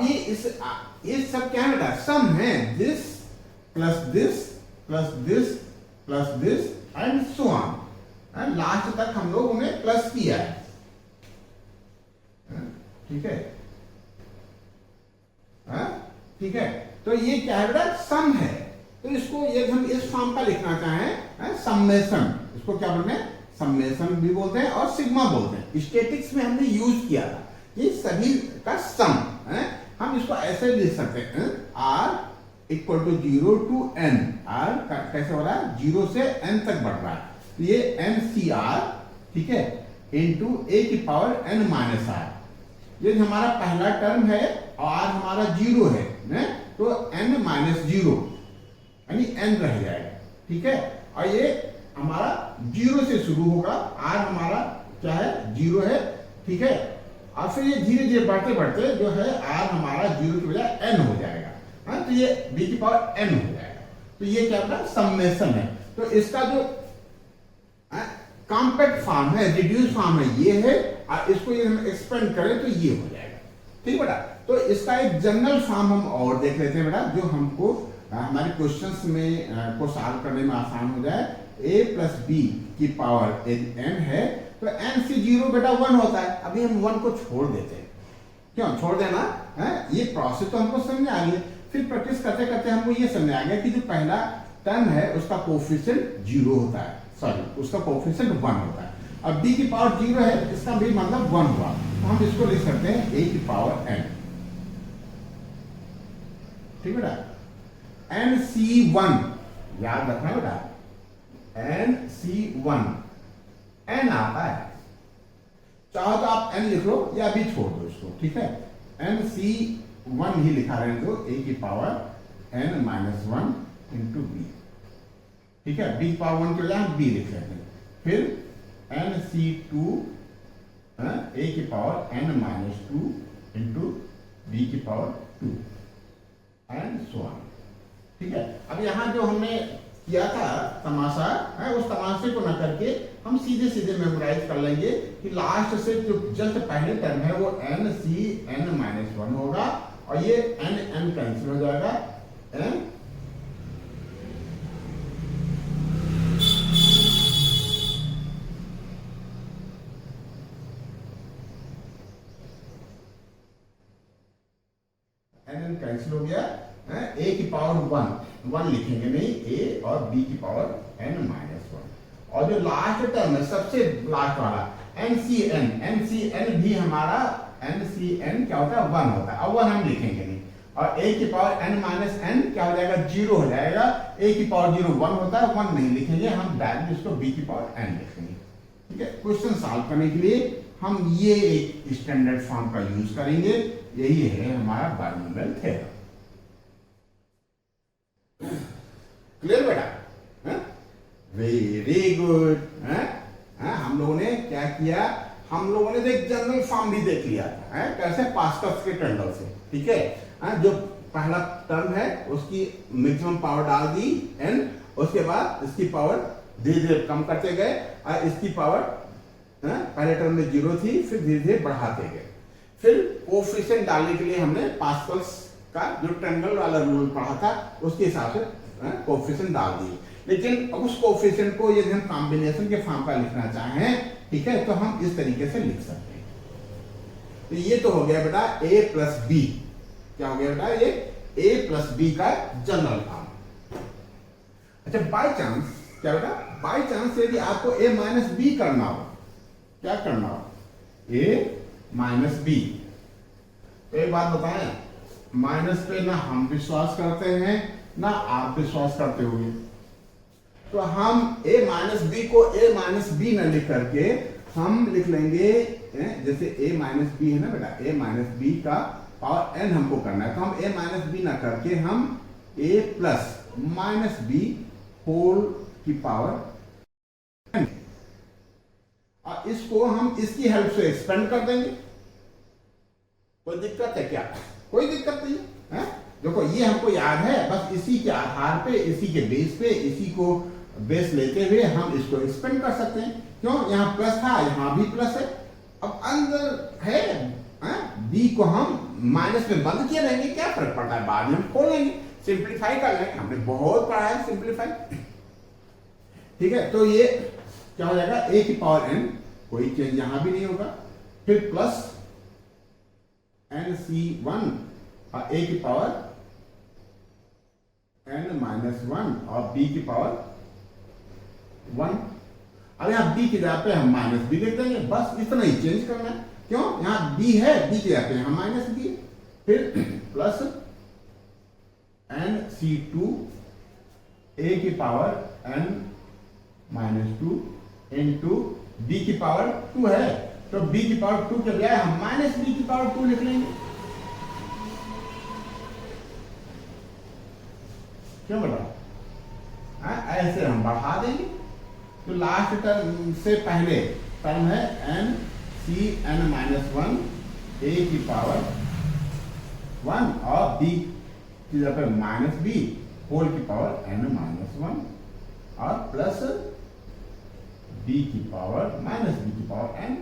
ये सब क्या है बेटा? सम है। This plus this plus this plus this and so on, last तक हम लोग उन्हें प्लस किया है, ठीक है। ठीक है, तो ये क्या है बेटा? सम है। तो इसको यदि हम इस फॉर्म का लिखना चाहें, सम्मेशन, इसको क्या बोलते हैं? सम्मेशन भी बोलते हैं और सिग्मा बोलते हैं। स्टैटिक्स में हमने यूज किया था, ये सभी का सम है। हम इसको ऐसे लिख सकते हैं, r equal to 0 to n। r कैसे हो रहा है? 0 से n तक बढ़ रहा है, तो ये NCR, ठीक है, इंटू a की पावर n माइनस r। ये हमारा पहला टर्म है और r हमारा 0 है, तो n माइनस 0 यानी n रह जाएगा, ठीक है। और ये हमारा 0 से शुरू होगा, r हमारा क्या है? 0 है, ठीक है। और फिर ये धीरे धीरे बढ़ते बढ़ते जो है r हमारा 0 की बजाय n हो जाएगा, तो ये b की पावर n हो जाएगा। तो ये क्या अपना सम्मेशन है। तो इसका जो कॉम्पैक्ट फॉर्म है, रिड्यूस फॉर्म है, ये है, और इसको ये हम एक्सपेंड करें तो ये हो जाएगा, ठीक बेटा। तो इसका एक जनरल फॉर्म हम और देख लेते हैं बेटा, जो हमको हमारे क्वेश्चंस में को सॉल्व करने में आसान हो जाए। a प्लस बी की पावर n है, तो NC0 बेटा 1 होता है। अभी हम 1 को छोड़ देते हैं, क्यों छोड़ देना है? ये प्रोसेस तो हमको समझ आ गई। फिर प्रैक्टिस करते करते हमको ये समझ आ गया कि जो पहला टर्म है उसका कोफिशिएंट 0 होता है, सॉरी उसका कोफिशिएंट 1 होता है। अब b की पावर 0 है, इसका भी मतलब 1 हुआ, तो हम इसको लिख सकते हैं a की पावर n, ठीक बेटा। NC1 याद रखना बेटा, NC1 n आता है, चाहो तो आप n लिख लो या भी छोड़ दो इसको, ठीक है। NC1 ही लिखा रहे तो a की power n minus 1 into b, ठीक है। b की पावर 1 के बजाय हम b लिख लेते हैं। फिर NC2 a की power n minus 2 into b की पावर 2 एंड सो ऑन, ठीक है। अब यहाँ जो हमने किया था तमाशा है, उस तमाशे को न करके हम सीधे सीधे मेमोराइज कर लेंगे कि लास्ट से जो जस्ट पहले टर्म है वो NCn माइनस 1 होगा, और ये n कैंसिल हो जाएगा, n कैंसिल हो गया, a की पावर 1 लिखेंगे नहीं, a और b की पावर n माइनस 1। और जो लास्ट टर्म है सबसे लास्ट वाला NCn भी हमारा NCn क्या होता है? 1 होता है। अब 1 हम लिखेंगे नहीं, और a की पावर n माइनस n क्या हो जाएगा? 0 हो जाएगा। a की पावर 0 1 होता है, 1 नहीं लिखेंगे, हम डायरेक्ट इसको b की पावर n लिखेंगे, ठीक है। क्वेश्चन सॉल्व करने के लिए हम ये एक स्टैंडर्ड फॉर्म का यूज करेंगे, यही है हमारा बायनोमियल थ्योरम। क्लियर बेटा? Very good. हम लोगों ने क्या किया, हम लोगों ने तो एक जनरल फॉर्म भी देख लिया था, कैसे पास्कल्स के टंडल से, ठीक है। जो पहला टर्म है उसकी मैक्सिमम पावर डाल दी एन, उसके बाद इसकी पावर धीरे धीरे कम करते गए और इसकी पावर पहले टर्म में 0 थी, फिर धीरे धीरे बढ़ाते गए। फिर कोफिशिएंट डालने के लिए हमने पास्कल्स का जो ट्रायंगल वाला रूल पढ़ा था उसके हिसाब से कोफिशिएंट डाल दिए। लेकिन उस कोफिशिएंट को यदि हम कॉम्बिनेशन के फॉर्म का लिखना चाहें, ठीक है, तो हम इस तरीके से लिख सकते हैं। तो ये तो हो गया बेटा a प्लस बी। क्या हो गया बेटा? ये a प्लस बी का जनरल फॉर्म। अच्छा, बाय चांस क्या बेटा, बाय चांस यदि आपको a माइनस बी करना हो, क्या करना हो? a minus b. तो एक बात बताएं, माइनस पे ना हम विश्वास करते हैं ना आप विश्वास करते होंगे। तो हम a माइनस बी को a माइनस बी न लिख करके हम लिख लेंगे, जैसे a माइनस बी है ना बेटा, a माइनस बी का पावर n हमको करना है, तो हम a माइनस बी ना करके हम a plus minus b whole की पावर n, और इसको हम इसकी हेल्प से एक्सपेंड कर देंगे। कोई दिक्कत है क्या? कोई दिक्कत नहीं है। देखो ये हमको याद है, बस इसी के आधार पे, इसी के बेस पे, इसी को बेस लेते हुए हम इसको एक्सपेंड कर सकते हैं। क्यों? यहाँ प्लस था, यहाँ भी प्लस है। अब अंदर है बी को हम माइनस में बंद किए रहेंगे, क्या फर्क पड़ता है, बाद में हम खोल लेंगे, सिंप्लीफाई कर लेंगे। हमने बहुत पढ़ा है सिंप्लीफाई, ठीक है। तो ये क्या हो जाएगा, a की पावर n, कोई चेंज यहां भी नहीं होगा, फिर प्लस nc1 और a की पावर n माइनस 1 और b की पावर 1। अब यहाँ b की जगह पे हम माइनस b लिख देंगे, बस इतना ही चेंज करना है। क्यों? यहाँ b है, b की जगह पे हम माइनस b, फिर प्लस nc2 a की power n minus 2 into B की पावर 2 है, तो b की पावर 2 के बजाय हम माइनस b की पावर 2 लिख लेंगे। क्यों बेटा? ऐसे हम बढ़ा देंगे। तो लास्ट टर्म से पहले टर्म है n c n minus 1 a की पावर 1 और b की जगह पे माइनस b होल की पावर n माइनस 1 और प्लस b की पावर माइनस b की पावर n।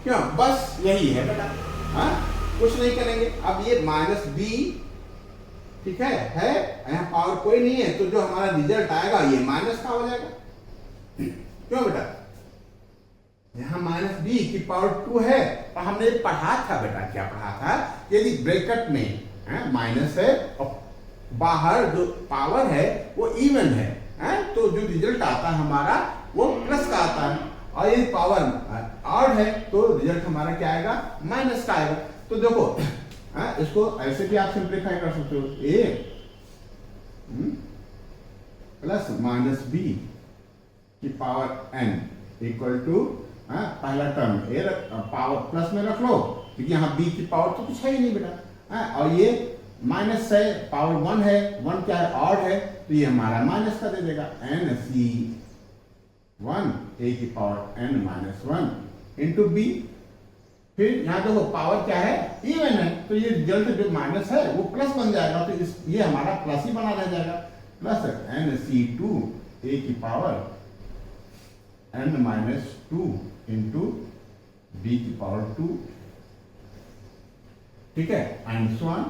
क्या? बस यही है बेटा, कुछ नहीं करेंगे। अब ये माइनस b, ठीक है, यहाँ पावर कोई नहीं है, तो जो हमारा रिजल्ट आएगा ये माइनस का हो जाएगा। क्यों बेटा? यहाँ माइनस b की पावर 2 है, और हमने पढ़ा था बेटा, क्या पढ़ा था, यदि ब्रैकेट में माइनस है और बाहर जो पावर है वो इवन है, तो जो रिजल्ट आता है हमारा वो प्लस का आता है, और यदि पावर ऑड है तो रिजल्ट हमारा क्या आएगा, माइनस का आएगा। तो देखो इसको ऐसे भी आप सिंप्लीफाई कर सकते हो, a प्लस माइनस b की पावर n इक्वल टू पहला टर्म a पावर प्लस में रख लो, क्योंकि यहाँ b की पावर तो कुछ है ही नहीं बेटा, और ये माइनस है, पावर 1 है, 1 क्या है, ऑड है, तो ये हमारा माइनस का दे देगा, n c 1 a की power n minus 1 into b। फिर यहाँ देखो पावर क्या है, इवन है, तो ये रिजल्ट जो माइनस है वो प्लस बन जाएगा, तो ये हमारा प्लस ही बना रह जाएगा, प्लस nc2 a की power n minus 2 into b की पावर 2, ठीक है, एंड सो ऑन।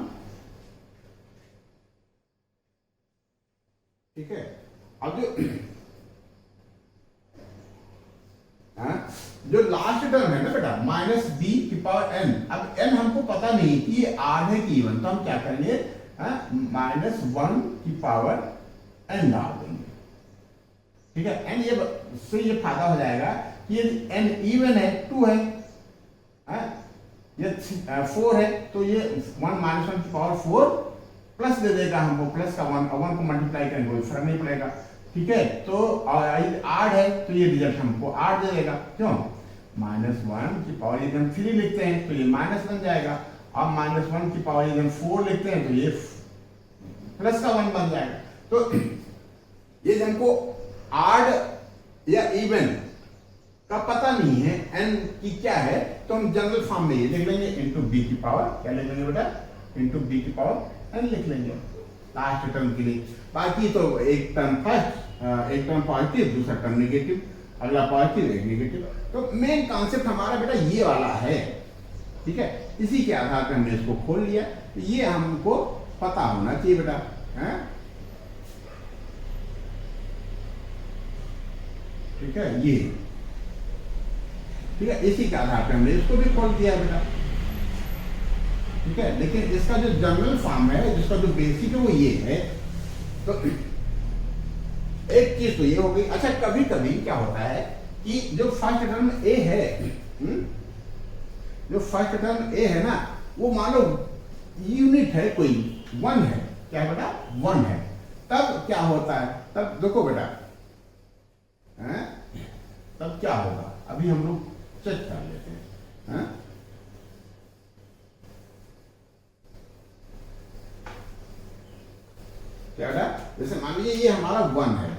ठीक है। अब जो लास्ट टर्म है ना बेटा, माइनस बी की पावर n, अब n हमको पता नहीं कि ये आध है कि इवन, तो हम क्या करेंगे, माइनस 1 की पावर n डाल देंगे, ठीक है। n ये फायदा हो जाएगा कि ये n इवन है, 2 है, ये 4 है, तो ये 1 माइनस 1 की पावर 4 प्लस दे देगा हमको, प्लस का 1 को मल्टीप्लाई करेंगे, कोई फर्क नहीं पड़ेगा, ठीक है। तो 8 है, तो ये रिजल्ट हमको 8 दे देगा। क्यों? माइनस 1 की पावर यदि हम 3 लिखते हैं तो ये माइनस बन जाएगा, और माइनस 1 की पावर यदि हम 4 लिखते हैं तो ये प्लस का 1 बन जाएगा। तो ये हमको ऑड या इवन का पता नहीं है एन की क्या है, तो हम जनरल फॉर्म में ये लिख लेंगे इनटू बी की पावर, क्या लिख लेंगे बेटा, इनटू बी की पावर एन लिख लेंगे लास्ट टर्म के लिए। बाकी तो एक टर्म फर्स्ट, एक टर्म पॉजिटिव, दूसरा टर्म नेगेटिव, अगला पॉजिटिव एक नेगेटिव। तो मेन कॉन्सेप्ट हमारा बेटा ये वाला है, ठीक है। इसी के आधार पर हमने इसको खोल लिया, तो ये हमको पता होना चाहिए बेटा, है ठीक है। ये ठीक है, इसी के आधार पर हमने इसको भी खोल दिया बेटा, ठीक है। लेकिन इसका जो जनरल फॉर्म है, जिसका जो बेसिक है वो ये है। तो एक चीज तो ये हो गई। अच्छा, कभी कभी क्या होता है कि जो फर्स्ट टर्म ए है, जो फर्स्ट टर्म ए है ना, वो मान लो यूनिट है कोई, 1 है, क्या है बेटा, 1 है। तब क्या होता है, तब देखो बेटा, हैं? तब क्या होगा, अभी हम लोग चेक कर लेते हैं, हैं? क्या बेटा, जैसे मान लीजिए ये हमारा 1 है,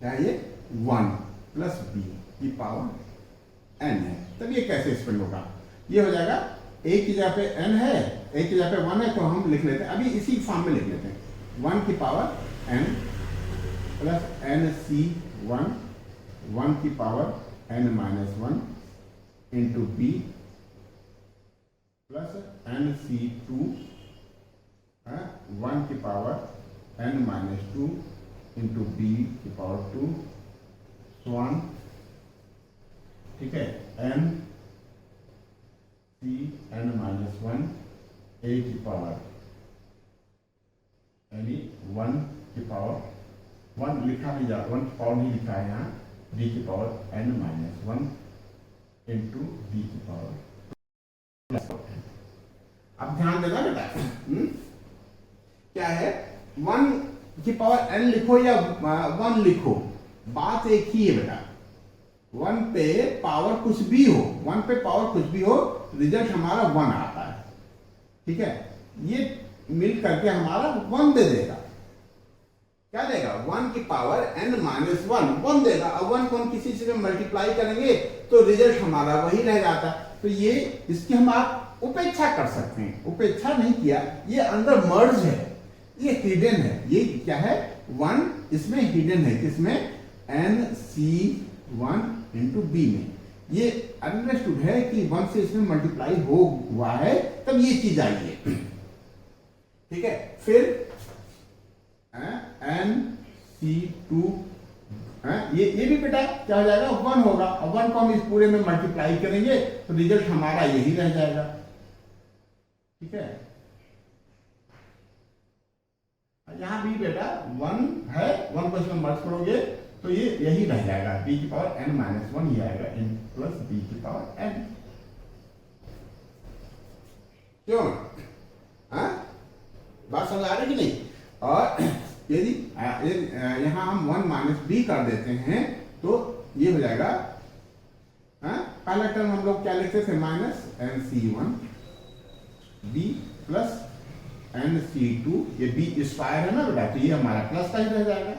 क्या ये 1 प्लस बी की पावर n है। तब ये कैसे स्पेंड होगा, ये हो जाएगा a की जगह पे n है, a की जगह पे 1 है, तो हम लिख लेते हैं, अभी इसी फॉर्म में लिख लेते हैं, 1 की पावर n प्लस nc1, 1 की power n minus 1 into B plus nc2, 1 की power n minus 2 into B की पावर 2, स्वान, ठीक है, n c n minus 1 a की पावर यानी 1 की पावर 1 लिखा नहीं जा, 1 की पावर नहीं लिखा है यहाँ, b की power n minus 1 into B की पावर। अब ध्यान देना बेटा, क्या है, 1 की पावर n लिखो या 1 लिखो, बात एक ही है बेटा। 1 पे पावर कुछ भी हो, 1 पे पावर कुछ भी हो, रिजल्ट हमारा 1 आता है, ठीक है। ये मिल करके हमारा 1 दे देगा, क्या देगा, 1 की पावर n माइनस 1 देगा। अब 1 को हम किसी से मल्टीप्लाई करेंगे तो रिजल्ट हमारा वही रह जाता है। तो ये इसकी हम आप उपेक्षा कर सकते हैं, उपेक्षा नहीं किया, ये अंदर मर्ज है, ये हिडन है, ये क्या है, 1 इसमें हिडन है, किसमें, nc1 इंटू बी में। ये अंडरस्टूड है कि 1 से इसमें मल्टीप्लाई हुआ है, तब ये चीज आई है, ठीक है। फिर nc2, ये भी बेटा क्या हो जाएगा, 1 होगा, और 1 को हम इस पूरे में मल्टीप्लाई करेंगे तो रिजल्ट हमारा यही रह जाएगा, ठीक है। यहां भी बेटा 1 है, 1 को इसमें मर्ज करोगे तो ये यही रह जाएगा, b की पावर n माइनस 1 ही आएगा, n प्लस b की पावर n, क्यों, बात समझ आ रही कि नहीं। और यदि यहां हम 1 माइनस b कर देते हैं तो ये हो जाएगा, पहला टर्म हम लोग क्या लिखते थे, minus nc1 b plus nc2, ये b स्क्वायर है ना बेटा, तो ये हमारा प्लस का ही रह जाएगा।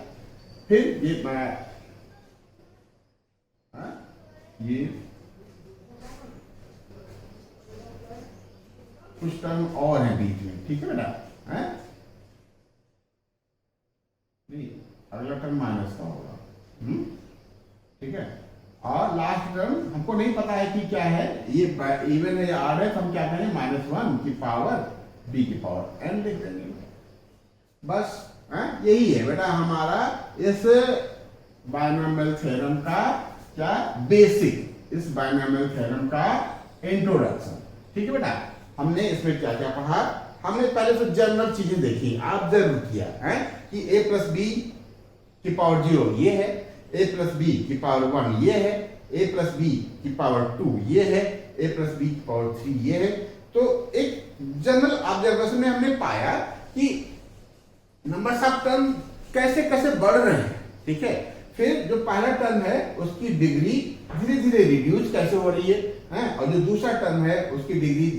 फिर ये कुछ टर्म और है बीच में, ठीक है बेटा, नहीं अगला टर्म माइनस का होगा, ठीक है। और लास्ट टर्म हमको नहीं पता है कि क्या है, ये इवन है या ऑड है, तो हम क्या करेंगे, -1 की पावर b की पावर n लिख देंगे, बस। यही है बेटा हमारा इस बायनॉमियल थ्योरम का क्या बेसिक, इस बायनॉमियल थ्योरम का इंट्रोडक्शन, ठीक है बेटा। हमने इसमें क्या क्या पढ़ा, हमने पहले तो जनरल चीजें देखी, आप जरूर किया है कि a प्लस बी की पावर 0 ये है, a प्लस बी की पावर 1 ये है, a प्लस बी की पावर 2 ये है, a प्लस बी की पावर 3 ये है। तो एक जनरल ऑब्जर्वेशन में हमने पाया कि नंबर्स ऑफ टर्म कैसे कैसे बढ़ रहे हैं, ठीक है। फिर जो पहला टर्म है उसकी डिग्री धीरे धीरे रिड्यूस कैसे हो रही है, और जो दूसरा टर्म है उसकी डिग्री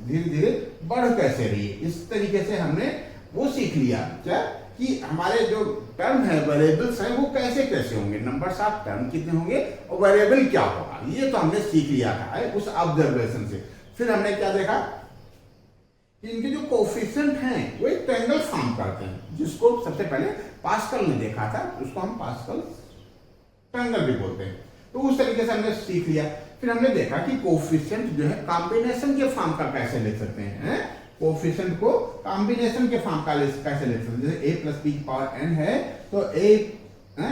धीरे धीरे बढ़ कैसे रही है। इस तरीके से हमने वो सीख लिया क्या कि हमारे जो टर्म है वेरिएबल्स हैं वो कैसे कैसे होंगे, नंबर्स ऑफ टर्म कितने होंगे और वेरिएबल क्या होगा, ये तो हमने सीख लिया था उस ऑब्जर्वेशन से। फिर हमने क्या देखा कि इनके जो कोफिशिएंट हैं वो एक ट्रायंगल फॉर्म करते हैं, जिसको सबसे पहले पास्कल ने देखा था, उसको हम पास्कल ट्रायंगल भी बोलते हैं। तो उस तरीके से हमने सीख लिया। फिर हमने देखा कि कोफिशिएंट जो है कॉम्बिनेशन के फॉर्म का कैसे लिख सकते हैं, कोफिशिएंट को कॉम्बिनेशन के फॉर्म का कैसे लिख सकते हैं। जैसे a प्लस बी की पावर n है तो a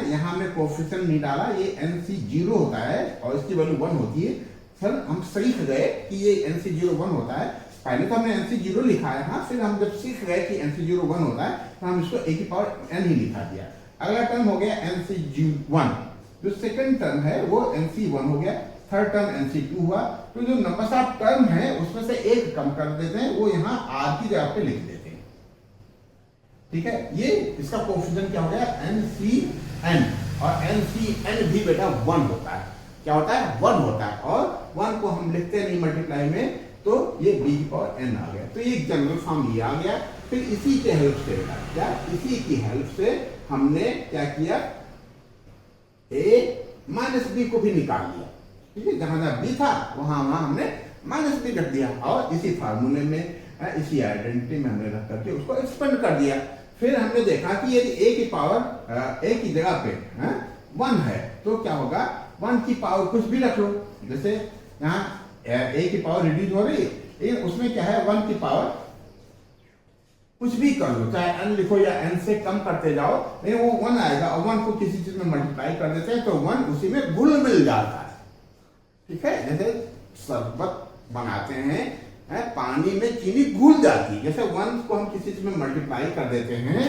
यहाँ हमने कोफिशिएंट नहीं डाला, ये nc 0 होता है और इसकी वैल्यू 1 होती है। सर हम सीख गए कि ये nc 0 1 होता है, पहले तो हमने nc 0 लिखा है, हाँ, फिर हम जब सीख गए कि nc 0 1 होता है तो हम इसको a की पावर n ही लिखा दिया। अगला टर्म हो गया nc 1, जो सेकंड टर्म है वो nc 1 हो गया, थर्ड टर्म nc 2 हुआ। तो जो नंबर्स ऑफ टर्म है उसमें से एक कम कर देते हैं, वो यहाँ r की जगह पे लिख देते हैं। ठीक है, ये इसका कोफिशिएंट क्या हो गया ncn, और ncn भी बेटा 1 होता है। क्या होता है 1 होता है, और 1 को हम लिखते नहीं मल्टीप्लाई में, तो ये b की पावर n आ गया। तो ये जनरल फॉर्म ये आ गया। फिर इसी के हेल्प से क्या, इसी की हेल्प से हमने क्या किया, a माइनस बी को भी निकाल लिया। ठीक है, जहां जहां बी था वहां हमने माइनस बी रख दिया, और इसी फार्मूले में इसी आइडेंटिटी में हमने रख करके उसको एक्सपेंड कर दिया। फिर हमने देखा कि यदि a की पावर a की जगह पे 1 है तो क्या होगा, 1 की पावर कुछ भी रख लो। जैसे यहाँ a की पावर रिड्यूस हो रही है, लेकिन उसमें क्या है 1 की पावर कुछ भी कर लो, चाहे n लिखो या n से कम करते जाओ, लेकिन वो 1 आएगा, और 1 को किसी चीज में मल्टीप्लाई कर देते हैं तो 1 उसी में घुल मिल जाता है। ठीक है, जैसे शरबत बनाते हैं, पानी में चीनी घुल जाती है, जैसे 1 को हम किसी चीज में मल्टीप्लाई कर देते हैं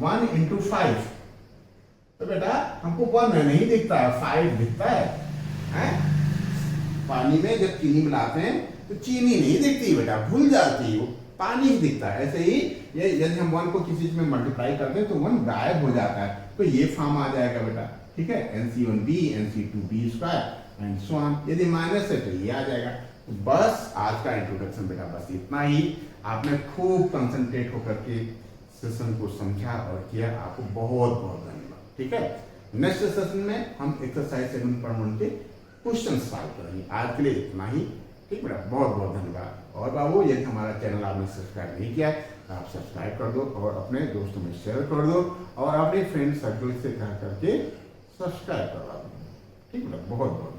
1 into 5, तो बेटा हमको 1 नहीं दिखता है, 5 दिखता है। पानी में जब चीनी मिलाते हैं तो चीनी नहीं दिखती बेटा, भूल जाती है, वो पानी ही दिखता है। ऐसे ही ये यदि हम 1 को किसी चीज में मल्टीप्लाई करते हैं तो 1 गायब हो जाता है, तो ये फॉर्म आ जाएगा बेटा। ठीक है, nc1b nc2b square and so on. यदि माइनस है तो ये आ जाएगा। तो बस आज का इंट्रोडक्शन बेटा बस इतना ही। आपने खूब कंसंट्रेट होकर के सेशन को समझा और किया, आपको बहुत बहुत धन्यवाद। ठीक है, नेक्स्ट सेशन में हम एक्सरसाइज 7.1 के क्वेश्चन सॉल्व करेंगे। आज के लिए इतना ही। ठीक बेटा, बहुत बहुत धन्यवाद। और बाबू, यदि हमारा चैनल आपने सब्सक्राइब नहीं किया है तो आप सब्सक्राइब कर दो और अपने दोस्तों में शेयर कर दो और अपने फ्रेंड सर्कल से कह करके सब्सक्राइब करवा दो। ठीक बेटा, बहुत बहुत